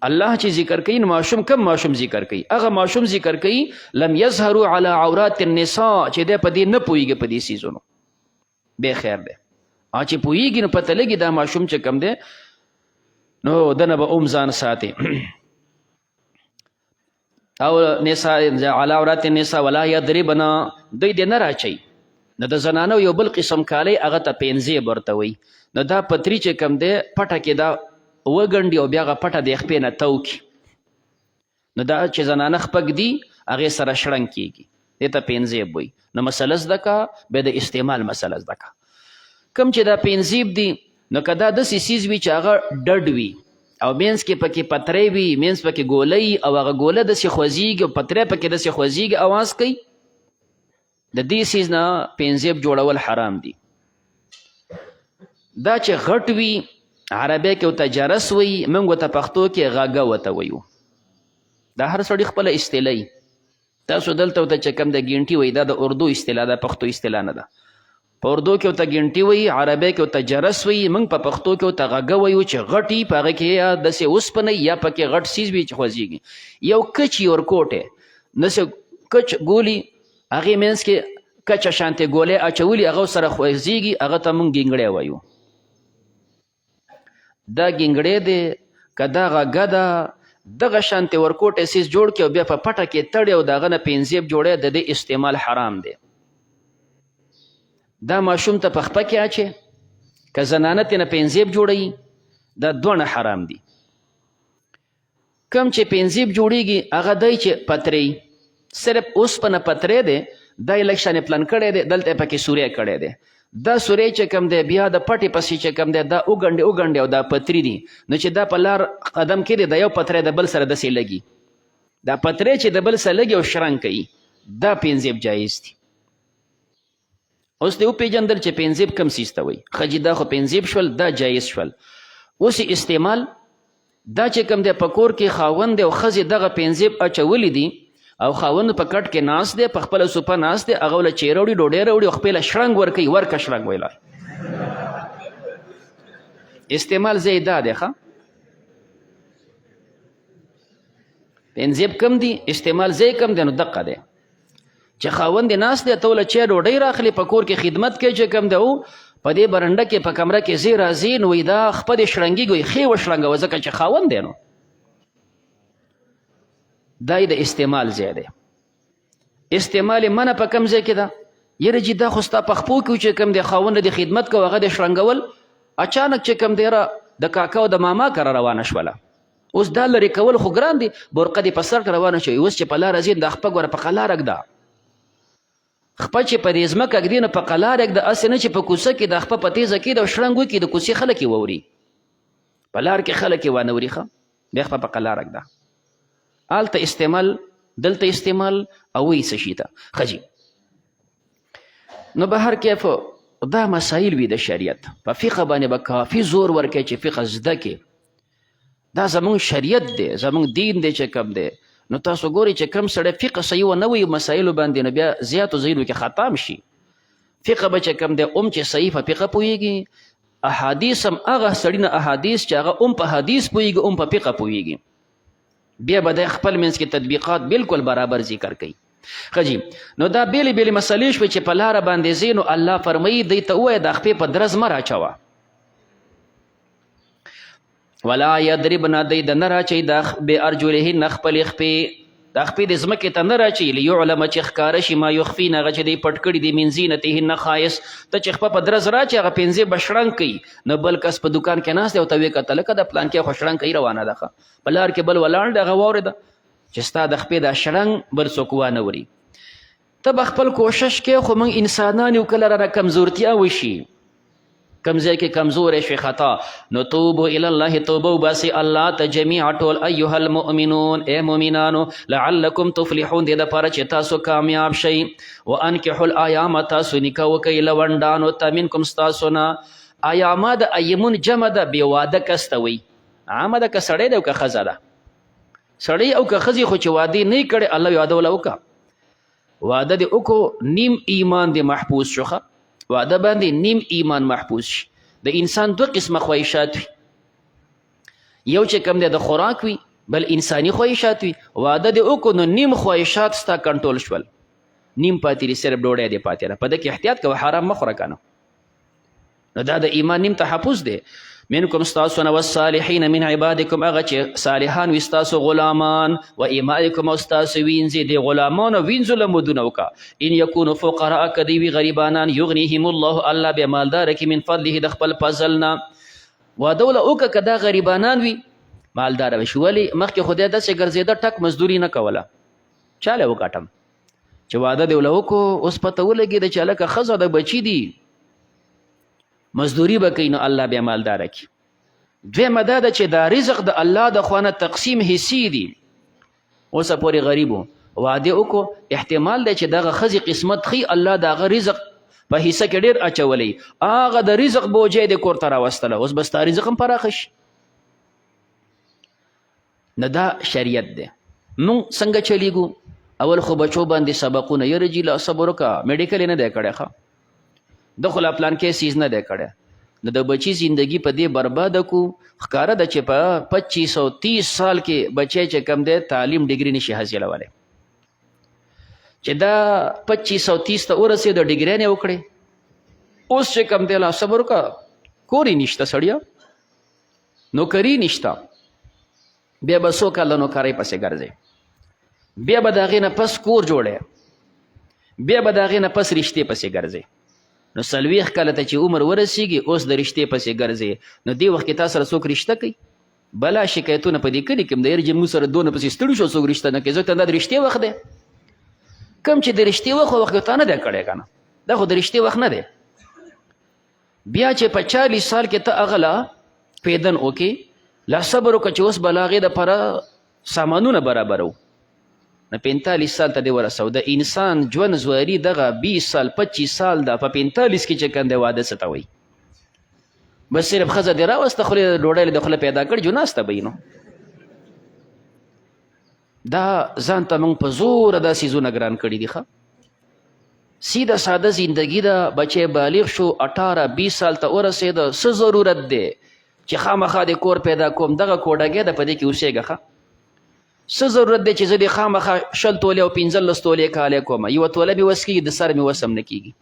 الله چې ذکر کوي نو ماشوم کم ماشوم ذکر کوي؟ هغه ماشوم ذکر کوي لم یظهروا علی عورات النساء چې دی په دې نه پوهېږي په دې څیزونو، بې خیر دی. چې پوهېږي نو پته لګي دا ماشوم چې کم دی نو دنه به ځان ساتي. او نساء علی عورات النساء ولا یضربن دوی دې نه راچوي. نو د زنانو یو بل قسم کالی هغه ته پینځیب ورته وایي. نو دا پتري چې کم دی پټه کې دا وګنډي او بیا هغه پټه د خپې نه تو کړي، نو دا چې زنانه خپګ دي هغې سره شړنګ کېږي، دې ته پینځیب وایي. نو مسله زده که بیا د استعمال مسله زده که. کوم چې دا پینځیب دي نو که دا داسې څیز وي چې هغه ډډ وي او مینځ کې پکې پتری وي، مینځ پکې ګولۍ او هغه ګوله داسې خوځېږي او پتری پکې داسې خوځېږي اواز کوي، د دې څیز نه پینځیب جوړول حرام دي. دا چې غټ وي عربی کې ورته جرس وایي، موږ ورته پښتو کې غاګه ورته وایو. دا هر سړي خپله اصطلاح وي. تاسو دلته ورته چې کوم د ګینټي وایي دا د اردو اصطلاح ده، پښتو اصطلاح نه ده. په اردو کې ورته ګینټي وایي، عربی کې ورته جرس وایي، موږ په پښتو کې ورته غاګه وایو چې غټ وي، په هغه کې یا داسې اوسپنه یا پکې غټ څیز وي چې خوځېږي. یو کچ یې ورکوټی داسې کچ ګولي هغې منځ کې کچه شانتې ګولۍ اچولي هغه سره خوځېږي، هغه ته موږ ګینګړی وایو. دا ګینګړی دی که دا غږه ده دغه شانتې ورکوټی سیز جوړ کړي او بیا په پټه کې تړي او د هغه نه پنځیب جوړی د دې استعمال حرام دی. دا ماشوم ته په خپه کې اچې که زنانه ترې نه پنځیب جوړوي دا دواړه حرام دي. کم چې پنځیب جوړیږي هغه دی چې پتری صرف اوسپنه پتری دی دا یې لږ شانې پلن کړی دی دلته یې پکې سوری کړی دی. دا سوری چې کم دی بیا د پټې پسې چې کم دی دا اوګنډې او دا پتری دي نو چې دا په لار قدم کې دی دا یو پتری د بل سره داسې لګي دا پتری چې د بل سره لګي او شرنګ کوي دا پنځیب جایز دي. اوس دې وپېژندل چې پنځیب کم سیز ته وایي ښه جي دا خو پنځیب شول دا جایز شول. اوس استعمال دا چې کم دی په کور کې خاوند دی او ښځې دغه پنځیب اچولی دي او خاوند په کټ کې ناست دی په خپله سوپه ناست دی هغه له چیرې وړي ډوډۍ راوړي او خپله شرنګ ورکوي ورکه شرنګ ویله استعمال ځای دا دی ښه پنځیب کم دی استعمال ځای کم دی نو دقه دی چې خاوند یې ناست دی ته له چای ډوډۍ راخلي په کور کې خدمت کوي چې کم دی او په دې برنډه کې په کمره کې ځای راځي نو وایي دا خپلې شرنګېږي ښې وشرنګوه ځکه چې خاوند دی نو دا د استعمال ځای دی. استعمال منع په کم ځای کې ده یره جي دا خو ستا په خپو کې چې کم دی خاوند د خدمت کوه هغه د شرنګول اچانک چې کم دی را د کاکا او د ماما کره روانه شوله اوس دا لرې کول خو ګران دي برقه دې په سر روانه شوي اوس چې په لاره ځي دا خپه ګوره په قلار ږده خپه چې په دې ځمکه ږدي نو په قلار ږده هسې نه چې په کوڅه کې د خپه په تیزه کېږي او شرنګ وکړي د کوڅې خلک یې واوري په لار کې خلک یې وانه وري ښه بیا خپه په قلار ږده هلته استعمال دلته استعمال او وایي څه شي ته ښه جي نو به هر کیف دا مسایل وي د شریعت په فقه باندې به کافي زور ورکوي چې فقه زده کې دا زمونږ شریعت دی زمونږ دین دی چې کم دی نو تاسو ګورئ چې کم سړی فقه صحیح ونه وایي مسایلو باندې نو بیا زیاتو ځایونو کې خطا شي فقه به چې کم دی چې صحیح په فقه پوهېږي احادیث هم هغه سړي نه احادیث چې هغه په حدیث پوهېږي په فقه پوهېږي بیا به د خپل منځ کې تطبیقات بالکل برابر ذکر کوي ښه جي نو دا بیلې بیلې مسلې شوې چې په لاره باندې ځې نو الله فرمایي دی ته ووایه د خپې په درز مه راچوه ولا یضربن دی د نه راچوي بارجلهن خپلې خپې دا خپې د ځمکې ته نه راچوي لیعلم چې ښکاره شي ما یخفین هغه چې دی پټ کړي دي من زینتهن ښایست ته چې خپه په درز راچوي هغه پنځې به شړنګ کوي نو بل کس په دوکان کې ناست دی او ته ویې کته لکه د پلان کې خو شړنګ کوي روانه ده په لار کې بل ولاړ دی هغه واورېده چې ستا د خپې دا شړنګ بل څوک وانه وري ته به خپل کوشش کې خو موږ انسانان یو کله رانه کمزورتیا وشي کم ځای کې کمزوری شي خطا نو توبو الی الله توبه وباسئ الله ته جمیعا ټول ایها المؤمنون ای مؤمنانو لعلکم تفلحون دې دپاره چې تاسو کامیاب شئ وانکحوا الایام تاسو نکاح وکئ لونډانو ته منکم ستاسو نه ایاما د ایمون جمع ده بې واده کس ته وایي عامه ده که سړی دی او که ښځه ده سړی او که ښځې خو چې واده نه یې کړی الله واده وله وکړه واده دې وکړو نیم ایمان دې محفوظ شو ښه واده باندې نیم ایمان محفوظ شي د انسان دوه قسمه خواهشات وي یو چې کم دی د خوراک وي بل انساني خواهشات وي واده دې وکړو نو نیم خواهشات ستا کنټرول شول نیم پاتې دي صرف ډوډۍ دې پاتې ده په ده کې احتیاط کوه حرام مه خوره که نه نو دا د ایمان نیم تحفظ دی منکم ستاسو نه والصالحین من عبادکم هغه چې صالحان وي ستاسو غلامان و ایمائکم او ستاسو وینځي د غلامانو وینځو له مودونه وکړه ان یکونو فقراء که دوی وي غریبانان یغنیهم الله الله بیا مالداره کړي من فضله د خپل فضل نه واده وله وکړه که دا غریبانان وي مالداره به شي ولې مخکې خدای داسې ګرځېده ټک مزدوري نه کوله چاله وګټم چې واده دې وله وکړو اوس پته ولګېده چې هلکه ښځه د بچي دي مزدوری به کوي نو الله بیا مالداره کړي دویمه دا ده چې دا رزق د الله د خوا نه تقسیم حصې دي اوسه پورې غریب و واده وکړو احتمال دی چې دغه ښځې قسمت ښي الله د هغه رزق په حصه کې ډېر اچولی هغه د رزق بوجۍ د کور ته راوستله اوس به ستا رزق هم پراخه شي نه دا شریعت دی مونږ څنګه چلیږو اول خو بچو باندې سبقونه یره جي لا صبر وکړه میډیکل یې نه دی کړی ښه د خو لا پلان کې سیز نه دی کړی نو د بچی زندگی په دې برباده کو ښکاره ده چې په 2530 سال کې بچی چې کم دی تعلیم ډیګري نشي حاصلولی چې دا 2530 ته ورسېد د ډیګرۍ نه وکړې اوس چې کم دی لا صبر وکړه کور یې نشته سړیه نوکري نشته بیا به څو کاله نوکرۍ پسې ګرځې، بیا به د هغې نه پس کور جوړې، بیا به د هغې نه پس رشتې پسې ګرځې. نو 40 کاله ته چې عمر ورسیږي اوس د رشتې پسې ګرځې، نو دې وخت کې تا سره څوک رشته کوي؟ بلا شکایتونه په دې کلي کې هم د یار چې موږ سره دونه پسې ستړي شو څوک رشته نه کوي. ځکه دا د رشتې وخت دی، کوم چې د رشتې وخت تا نه دی کړی که نه، دا خو د رشتې وخت نه دی. بیا چې په 40 سال کې ته هغه لا پیدن وکې، لا صبر وکړه چې اوس به لا هغې دپاره سامانونه برابرو، نو 45 سال ته دې ورسو. د انسان ژوند زواري دغه 20 سال 25 سال ده، په 45 کې چې کوم دی واده څه ته وایي؟ بس صرف ښځه دې راوسته خولې ډوډۍ د خوله پیدا کړ جو ناسته به نو دا ځان ته موږ په زوره دا څیزونه ګران کړي دي. ښه سیده ساده زندگی ده، بچی بالغ شو 18-20 سال ته ورسېده، څه ضرورت دی چې خامخا د کور پیدا کوم؟ دغه کوډګۍ ده په دې کې اوسېږه. ښه څه ضرورت دی چې زه د خامخا 20 تولې او 15 تولې کالی کوم؟ یوه توله مې وس کېږي، د سر مې وس هم نه کېږي.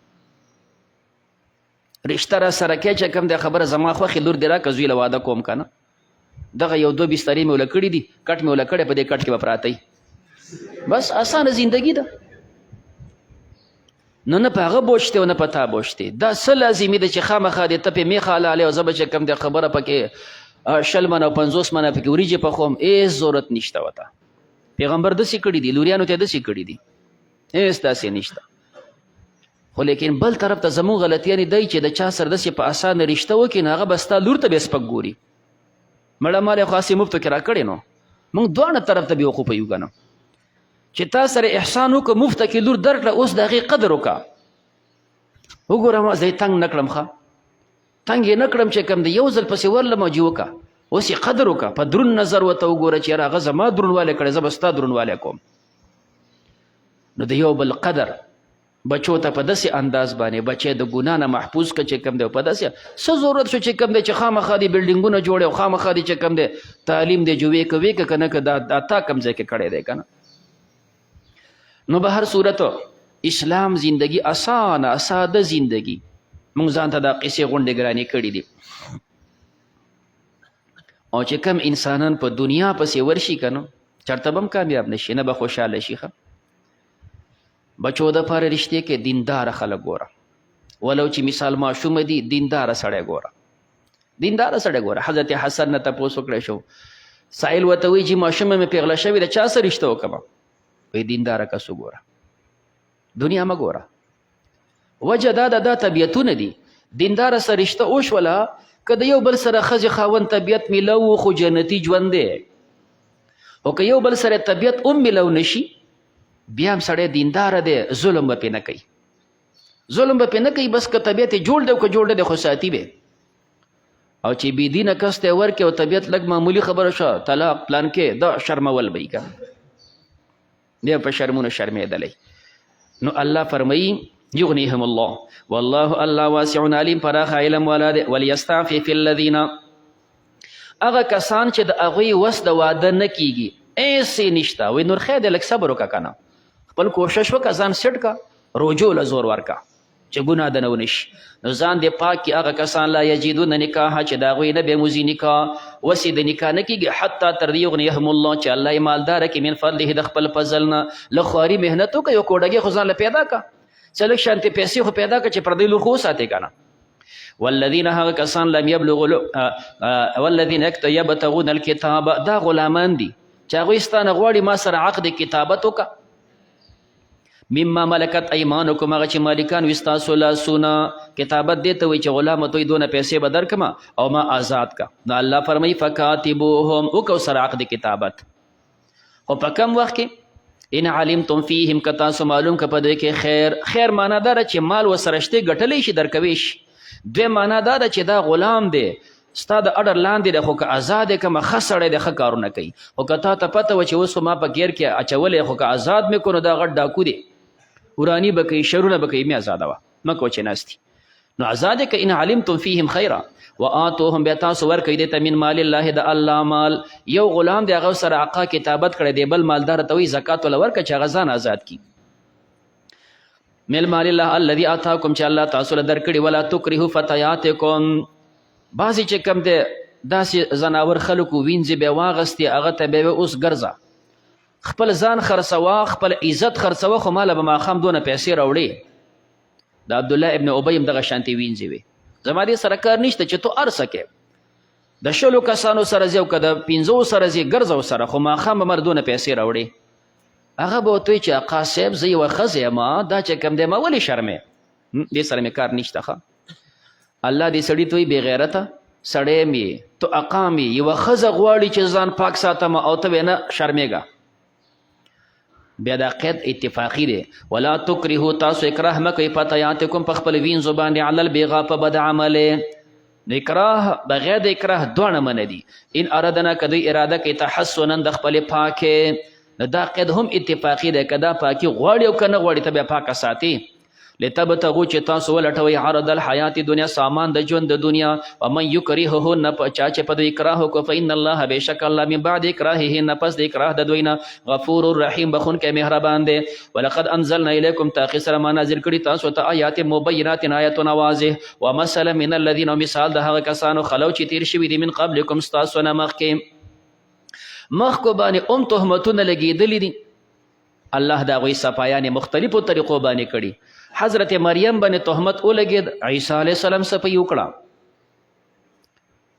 رشته را سره کې چې کوم دی خبره زما خوښې لور دې راکړه زوی له واده کوم که نه. دغه 1-2 بسترې مې وله کړي دي، کټ مې وله کړی، په دې کټ کې به پراته بس اسانه زندگی ده. نو نه په هغه بوج دی او نه په تا بوج دی. دا څه لازمي ده چې خامخا دې ته پې میخ حلالی او زه به چې کوم دی خبره پکې 60 منه او 50 منه پکې وریجې پخوم، هېڅ ضرورت نشته ورته. پیغمبر داسې کړي دي، لوریانو ته داسې کړي دي، هېڅ داسې نشته. خو لیکن بل طرف ته زموږ غلطیانې دی چې د چا سره داسې په اسانه رشته وکړي نو هغه به ستا لور ته بیا سپک ګوري. مړه مال یې خو هسې مفتو کې راکړې نو موږ دواړه طرف ته بېوقوفه یو که نه. چې تا سره احسان وکړه مفته کې لور درکړه، اوس د هغې قدر وکړه. وګوره ما زه یې تنګ نه کړم، ښه تنګ یې نه کړم چې کوم دی، یو ځل پسې ورلم او جي وکړه، اوس یې قدر وکړه. په درون نظر ورته وګوره چې یاره هغه زما درونوالی کړی، زه به ستا درونوالی کوم. نو د یو بل قدر بچو ته په داسې انداز باندې بچی د ګناه نه محفوظ که چې کوم دی، په داسې څه ضرورت شو چې کوم دی چې خامخا دې بلډینګونه جوړې او خامخا دې چې کوم دی تعلیم دی جوې کوې که نه، که دا تا کوم ځای کې کړی دی که نه. نو به هر صورت اسلام زندگی اسانه ساده زندگی موږ ځان ته دا قصې غونډې ګرانې کړي دي. او چې کم انسانان په دنیا پسې ورشي که نه چېرته به هم کامیاب نشي، نه به خوشحاله شي. ښه بچو دپاره رشتې کې دینداره خلک ګوره، ولو چې مثال ماشومه دي دینداره سړی ګوره، دینداره سړی ګوره. حضرت حسن نه تپوس وکړی شو، سائل ورته وایي چې ماشومه مې پیغله شوې ده، چا سره رشته وکړم؟ وایي دینداره کس وګوره، دنیا مه ګوره. وجه دا ده دا طبیعتونه دي. دینداره سره رشته وشوله که د یو بل سره ښځې خاوند طبیعت میلو خو جنتي ژوند دی، او که یو بل سره طبیعت هم میلو نشي بیا هم سړی دینداره دی، ظلم به پې نه کوي، ظلم به پې نه کوي. بس که طبیعت یې جوړ دی او که جوړ دی خو ساتي به. او چې بېدینه کس ته یې ورکړې او طبیعت لږ معمولي خبره شوه طلاق پلان کې، دا شرمول به یي که بیا په شرمونه شرمېدلی. نو الله فرمایي یغنیهم الله والله الله واسع علیم، پراخ علم والا دی. ولیستعفف الذین، هغه کسان چې د هغوی وس د واده نه کیږي، ایسې نشته. وایي نور خیر دی لږ صبر وکړه که نه، خپل کوشش وکړه، ځان سیټ که، روجو له زور ورکړه چې ګناه د نه ونشي. نو ځان دې پاک کړي هغه کسان لا یجدون نکاحه چې د هغوی نه بېموزي نکاح، وسې د نکاح نه کېږي حتی تر دې یغنیهم الله چې الله یې مالداره کړي من فضله د خپل فضل نه. لږ خواري محنت وکړه، یو کوډګۍ خو ځان له پیدا کړه، څه لږ شانتې پیسې خو پیدا کړه چې پردی لور خو وساتې که نه. والذین هغه کسان لم یبلغوا والذین یبتغون الکتاب، دا غلامان دي چې هغوی ستا نه غواړي ما سره عقد کتابت وکړه. مما ملکت ایمانکم، هغه چې مالکان وي ستاسو لاسونه. کتابت دې ته وایي چې غلامه توی دونه پیسې به درکړمه او ما آزاد که. نو الله فرمایي فکاتبوهم، وکړو سره عقد کتابت. خو په کم وخت کې ان علمتم فیهم، که تاسو معلوم که په دوی کې خیر. خیر معنا دا ده چې مال ورسره شته ګټلی شي درکوی شي. دوی معنا دا ده چې دا غلام دی ستا د اډر لاندې دی، خو که آزاد یې کړمه ښه سړی دی، ښه کارونه کوي. خو که تا ته پته وه چې اوس خو ما په ګیر کې اچولی، خو که آزاد مې کړو دا غټ ډاکو دی، ورانی به کوي، شرونه به کوي، مې آزاده وه، مه کوه چې ناستي. نو آزاد یې که ان علمتم فیهم خیره. وآتوهم، بیا تاسو ورکوئ دې ته من مال الله د الله مال. یو غلام دی هغه سره عقا کتابت کړی دی، بل مالدار ته وایي زکات وله ورکړه چې هغه ځان آزاد کړي. من مال الله الذي آتاکم، چې الله تاسو له درکړي. ولا تکرهوا فتیاتکم، بعضې چې کوم دی داسې زناور خلکو وینځي بیا واغستې هغه ته بیا اوس ګرځه خپل ځان خرڅوه خپل عزت خرڅوه خو ماله به ماښام دونه پیسې راوړې د عبدالله ابن ابی هم دغه شانتې وینځي وې زما دې سره کار نشته چې تو هر څه کې د 100 کسانو سره ځي او که د 50 سره ځي ګرځه سره خو ماښام به مر دونه پیسې راوړې هغه به ورته وایي چې اقا صاحب زه یوه ښځه یم دا چې کوم دی ما ولې شرمې دې سره مې کار نشته ښه الله دې سړي ته وایي بې غیرته سړی مې تو اقا مې یوه ښځه غواړي چې ځان پاک ساتم او ته به نه شرمېږه بیا دا قید اتفاقی دی ولا تکرهو تاسو اکراه مکوئ فتیاتکم په خپل وینځو باندې علی البغا په بد عملې اکراه بغیر د اکراه دواړه منه دي ان اردنا که دوی اراده کوي تحسنا د خپلې پاکې دا قید هم اتفاقی دی که دا پاکي غواړي او که نه غواړي ته بیا پاکه ساتي لتبتغوا چې تاسو ولټوئ عرض الحیات دنیا سامان د ژوند د دنیا ومن یکرههن چا چې په دوی اکراه وکړو فإن الله بېشک الله من بعد اکراههن پس د اکراه د دوی نه غفور رحیم بخونکی مهربان دی ولقد انزلنا الیکم تحقیق سره ما نازل کړي تاسو ته آیات مبینات آیتونه واضح ومثلا من الذین مثال د هغه کسانو خلو چې تیر شوي دي من قبلکم ستاسو نه مخکې مخکو باندې تهمتونه لګېدلي دي الله د هغوی صفایانې مختلفو طریقو باندې کړي حضرت مریم باندې تهمت ولګېد عیسی علیه السلام صفایي وکړه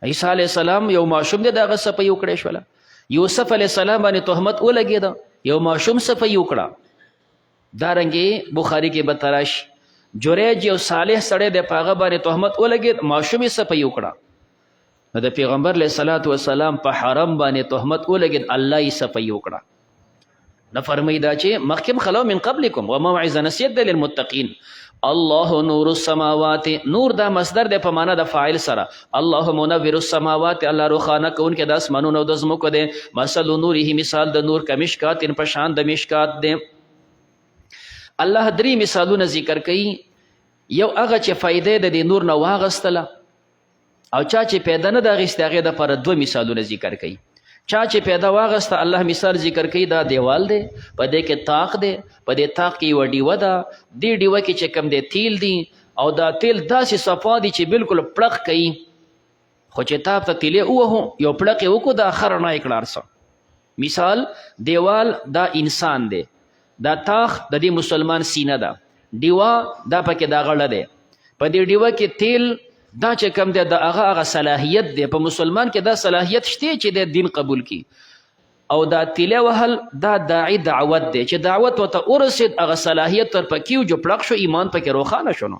عیسی علیه السلام یو ماشوم دی د هغه صفایي وکړې شوله یوسف علیه السلام باندې تهمت ولګېد یو ماشوم صفایي وکړه دارنګې بخاري کې به تراشي جریج یو صالح سړی دی په هغه باندې تهمت ولګېد ماشوم یې صفایي وکړه نو د پیغمبر علیه الصلاة والسلام په حرم باندې تهمت ولګېد الله یې صفایي وکړه نه فرمایي دا چې مخکې خلو من قبلکم وموعظه نصیحت دی للمتقین الله نور السماوات نور دا مصدر دی په معنا د فاعل سره الله منور السماوات الله روښانه کوونکی د اسمانونو او د ځمکو دی مثل نوره مثال د نور کمشکات په شان د مشکات دی الله درې مثالونه ذکر کوي یو هغه چې فایده د دې نور نه واغستله او چا چې پیدا نه د اخیستې هغې دپاره 2 مثالونه ذکر کوي چا چې پیدا واغسته الله مثال ذکر کوي دا دیوال دی په دې کې طاق دی په دې طاق کې یوه ډیوه ده دې ډیوه کې چې کوم دی تیل دی او دا تیل داسې صفا دی چې بالکل پړق کوي خو چې تاپ ته تیلې ووهو یو پړق یې وکړو دا ښه رڼا یې کړه هر څه مثال دیوال دا انسان دی دا طاق د دې مسلمان سینه ده ډیوه دا پکې دا غړه دی په دې ډیوه کې تیل دا چې کم دی د هغه صلاحیت دی په مسلمان کې دا صلاحیت شته چې د دین قبول کی او دا تیله وهل دا داعی دعوت دی چې دعوت ورته ورسید هغه صلاحیت تر پکې جو پړق شو ایمان پکې روښانه شو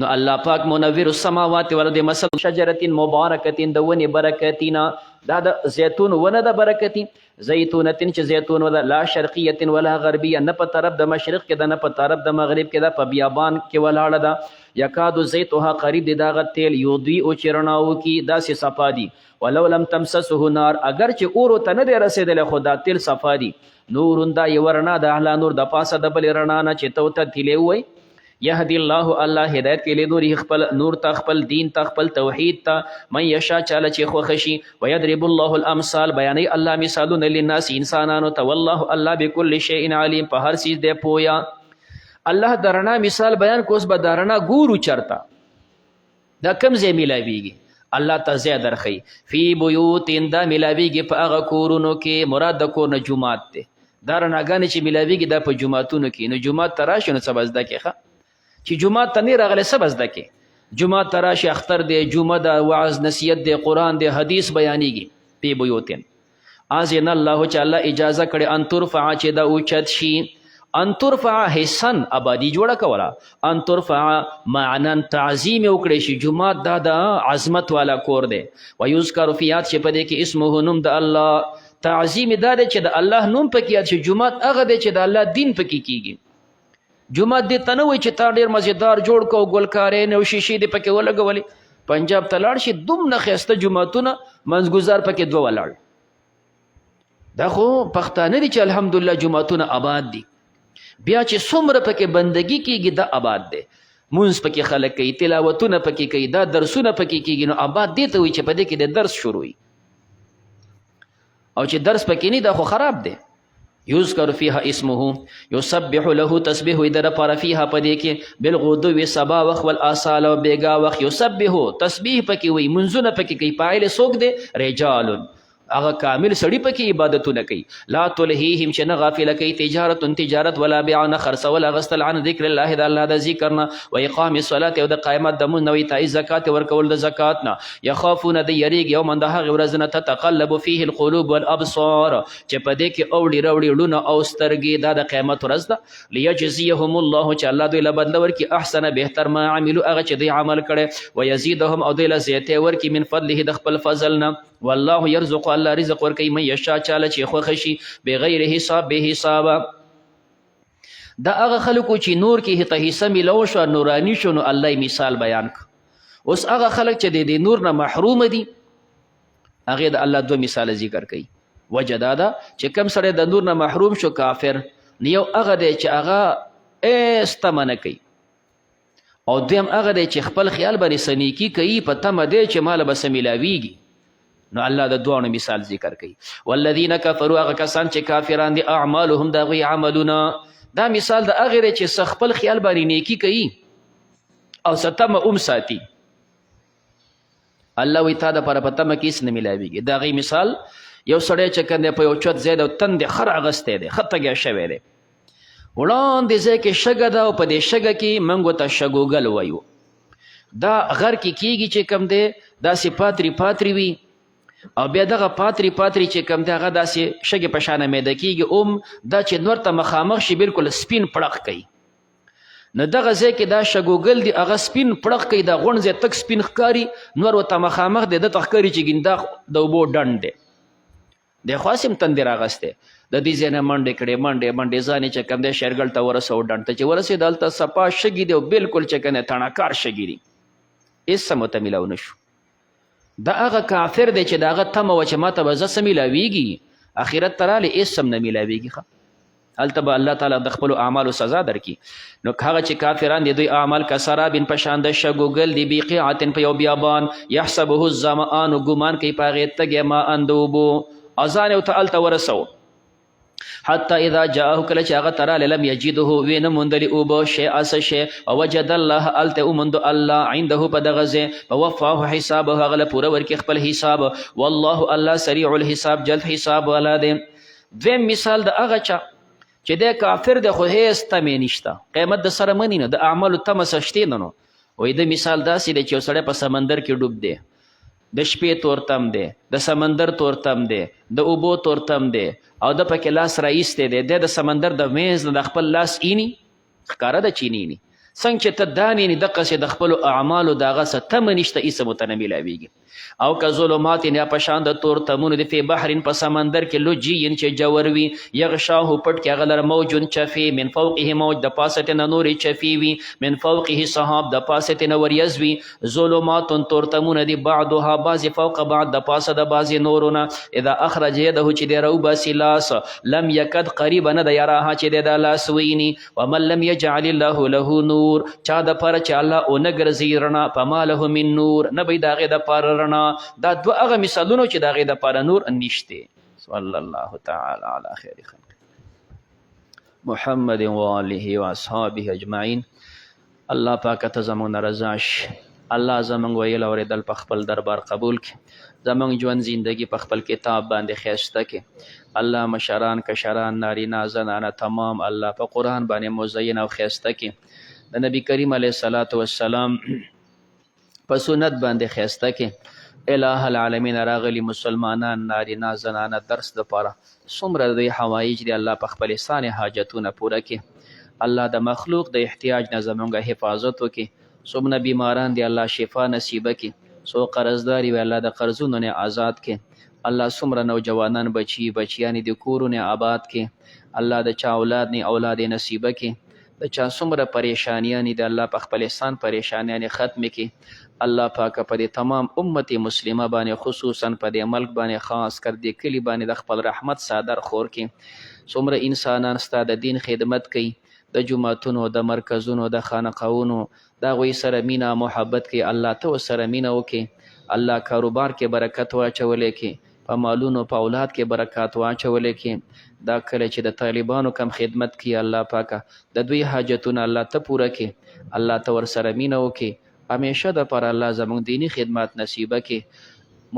نو الله پاک منور السماوات والارض مثل شجرة مبارکة د ونې برکتینا دا د زیتون ونه د برکتی زیتونه چې زیتون ولا لا شرقیه ولا غربیه نه په طرف د مشرق کې ده نه په طرف د مغرب کې ده په بیابان کې ولاړه ده یکاد زیتها قریب دی داغه تیل یودوی او چرناو کی داسې صفا دي ولو لم تمسسه نار اگر چې اور ته نه دی رسیدلی خو دا تیل صفا دي نور دا یو رڼا د اعلی نور د پاسه د بلې رڼا نه چې ته ورته تیلې ووایي یهدی الله الله هدایت کې لیدوري خپل نور ته خپل دین ته خپل توحید ته من یشا چاله چې خوښ شي ویضرب الله الامثال بیانوي الله مثالونه للناس انسانانو ته والله الله بكل شیء علیم په هر چیز دی پویا الله د رڼا مثال بیان کوس به د رڼا ګورو چرته دا کم ځای میلاویږي الله ته ځای درښیي فی بیوتین دا میلاویږي په هغه کورونو کې مراد د کور نه جومات دی دا رڼاګانې چې میلاویږي دا په جوماتونو کې نو جومات ته راشي نو څه به زده کې ښه چې جومات ته نه راغلی څه به زده کې جومات ته راشي اختر دی جمعه ده وعظ نصیحت دی قرآن دی حدیث بیانیږي فی بیوتین اذن الله چې الله اجازه کړې ان ترفع چې دا اوچت شي ان ترفع حسن آبادی جوړه کوله ان ترفع معنا تعظیم وکړي شي جومات دا د عظمت والا کور دی ویذکر فی یاد چې په دې کې اسمه نوم د الله تعظیم دا دی چې د الله نوم پکې یاد شي جومات هغه دی چې د الله دین پکې کیږي جومات دې ته نه وایي چې تا ډېر مزیدار جوړ کو ګلکارې نه او شیشې دې پکې ولګولې پنجاب ته لاړ شي دومره ښایسته جوماتونه منځګزار پکې 2 ولاړ دا خو پښتانه دي چې الحمدلله جوماتونه آباد دي بیا چې څومره پکې بندگی کیږي دا آباد دی مونځ پکې خلک کوي تلاوتونه پکې کوي دا درسونه پکې کیږي نو آباد دې ته وایي چې په دې کې د درس شروع وي او چې درس پکې نه دا خو خراب دی یذکر فیها اسمه یسبح له تسبیح وی در پر فیها پدې کې بالغدو سبا وخت والآصال او بیگا وخت یسبح تسبیح پکې وی منځونه پکې کوي پایله سوک دی رجال هغه کامل سړی پکې عبادتونه کوي لا تلهیهم چې نه غافله کوي تجارت ولا بیع نه خرڅول غسل عن ذکر الله د الله د ذکر نه و اقام الصلاه او د قیامت د مون نوې تای زکات ورکول د زکات نه یخافون د یریګ یوم د هغه ورځ نه تتقلب فيه القلوب والابصار چې په دې کې اوړي راوړي لونه او سترګې دا د قیامت ورځ ده لیجزیهم الله چې الله دوی له بدل ورکي احسن بهتر ما عملو هغه چې دوی عمل کړي و یزيدهم او دوی له زیاته ورکي من فضله د خپل فضل نه والله يرزق الله رزق ورکي من یشا چاله چې خوښ شي بغیر حساب به حساب دا هغه خلکو چې نور کې ته حصہ ملو شو نورانی شو نو الله مثال بیان ک اوس هغه خلک چې د نور نه محروم دي هغه د الله دو مثال ذکر کوي وجدادا چې کم سره د نور نه محروم شو کافر نیو هغه دی چې هغه استمنه کوي او دیم هغه دی چې خپل خیال باندې سنیکی کوي په تمه دی چې مال به سمیلاویږي نو الله د دوه مثال ذکر کوي والذین کفروا هغه کسان چې کافران دي اعمالهم دا غوي عملونه دا مثال د هغه چې خپل خیال باندې نیکی کوي او ستمه ساتي الله وی تا د پر پتمه کیس نه ملاویږي دا غي مثال یو سړی چې کنده په یو چت زید او تند خر اغسته دی خطګه شوی دی وړاندې ځکه شګه دا او په دې شګه کې منګو ته شګوګل وایو دا غر کې کیږي چې کم دی دا سی پاتری وي او بیا دغه پاتری چې کم دی هغه داسې شګې په شانه میده کیږي دا چې نور ته مخامخ شي بالکل سپین پړق کوي نو دغه ځای کې دا شګوګل دی هغه سپین پړق کوي دا غونډ ځای تک سپین ښکاري نور ورته مخامخ دی دته ښکاري چې ګیندا د اوبو ډنډ دی د خاصم تندې راغسته د دې ځای نه منډې منډې ځانې چې کم دی شیرګل ته ورسو ډنډ ته چې ورسېد هلته صفا شګي دی او بالکل چې کنه تڼاکار شګي دي هېڅ څه مته میلاو نه شو دا هغه کافر دی چې د هغه تمه وه چې ماته به زه څه میلاویږي اخرت ته رالی هېڅ څه نه میلاویږي ښه هلته به الله تعالی د خپلو اعمالو سزا درکړي نو هغه چې کافران دي دوی اعمال کسرابن په شان د شګوګل دي بیقیعتن په یو بیابان یحسبه الظمآن ګمان کوي په هغې تږی ما ان د اوبو اذان یې ورته هلته ورسو حتی اذا جاءه کله چې هغه تراله لم یجده وینه موندلی اوبه شیئا څه شی ووجد الله هلته وموندو الله عنده په دغه ځای فوفاه حسابه هغه له پوره ورکړي خپل حساب والله الله سریع الحساب جلد حساب والا دی دویم مثال د هغه چا چې دی کافر دی خو هېڅ تمې نشته قیامت د سره مني نه د اعمالو تمه څه شتې نه نو وایي د مثال داسې دی چې یو سړی په سمندر کې ډوب دی د شپې تورتم دی د سمندر تورتم دی د اوبو تورتم دی او د پکې لاس راایستی دی د سمندر د میز نه د خپل لاس اینی ښکاره ده چې اینی څنګه چې ته دانې دقسې د خپلو اعمالو د هغه څه تمه نشته هېڅ ورته نه میلاویږي او که ظلمات یا په شان د تور تمونو د فی بحرین په سمندر کې لجین چې جوور وي یغشاه پټ کې هغه لره موجون چفی من فوقه موج د پاسه ترنه نورې چفی وي من فوقه سحاب د پاسه ترنه وریځ وي ظلمات تور تمونه دي بعضها بعضې فوق بعض د پاسه د بعضې نورونه اذا اخرج یده چې دی راوباسي لاس لم یکد قریبه نه د یراها چې دی دا لاس ویني ومن لم یجعل الله له نور چا د پاره چې الله ونه ګرځي رڼا فما له من نور نه به د هغې دپاره رڼا دا دوه هغه مثالونه چې د هغې دپاره نور نشته صلی الله تعالی علی خیر خلق محمد و آله و اصحابه اجمعین الله پاکه ته زموږ نه رضا شي الله زموږ ویل اورېدل په خپل دربار قبول کړي زموږ ژوند زندگی په خپل کتاب باندې ښایسته کړي الله مشران کشران نارینه زنانه تمام الله په قرآن باندې مزین او ښایسته کړي د نبی کریم علیه الصلاة والسلام په سنت باندې ښایسته کړي الہ العالمین راغلی مسلمانان نارینه زنانه درس دپاره څومره دوی حوایج دي الله په خپل احسان حاجتونه پوره کړي الله د مخلوق د احتیاج نه زموږ حفاظت وکړي څومره بیماران دي الله شفا نصیبه کړي څو قرضدار وي الله د قرضونو نه آزاد کړي الله څومره نوجوانان بچیانې د کورونه آباد کړي الله د چا اولاد نه اولاد نصیبه کړي د چا څومره پریشانیانې د الله په خپل احسان پریشانیانې ختم کړي الله پاکه په دې تمام امت مسلمه باندې خصوصا په دې ملک باندې خاص کر دې کلي باندې د خپل رحمت صادر خور کړي څومره انسانان ستا د دین خدمت کوي د جوماتونو د مرکزونو د خانقاهونو د هغوی سره مینه محبت کوي الله ته ورسره مینه وکړي الله کاروبار کې برکت واچولی کړي په مالونو په اولاد کې برکات واچولې کې دا کله چې د طالبانو کم خدمت کړي الله پاکه د دوی حاجتونه الله ته پوره کړي الله ته ورسره مینه وکړي همیشه د پر الله زموږ دینی خدمات نصیبه کړي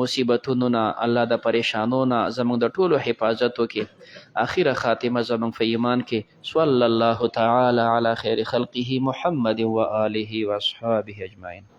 مصیبتونو نه الله د پریشانو نه زموږ د ټولو حفاظت وکړي اخیره خاتمه زموږ په ایمان کې صلی الله تعالی علی خیر خلقه محمد و آله و اصحابه اجمعین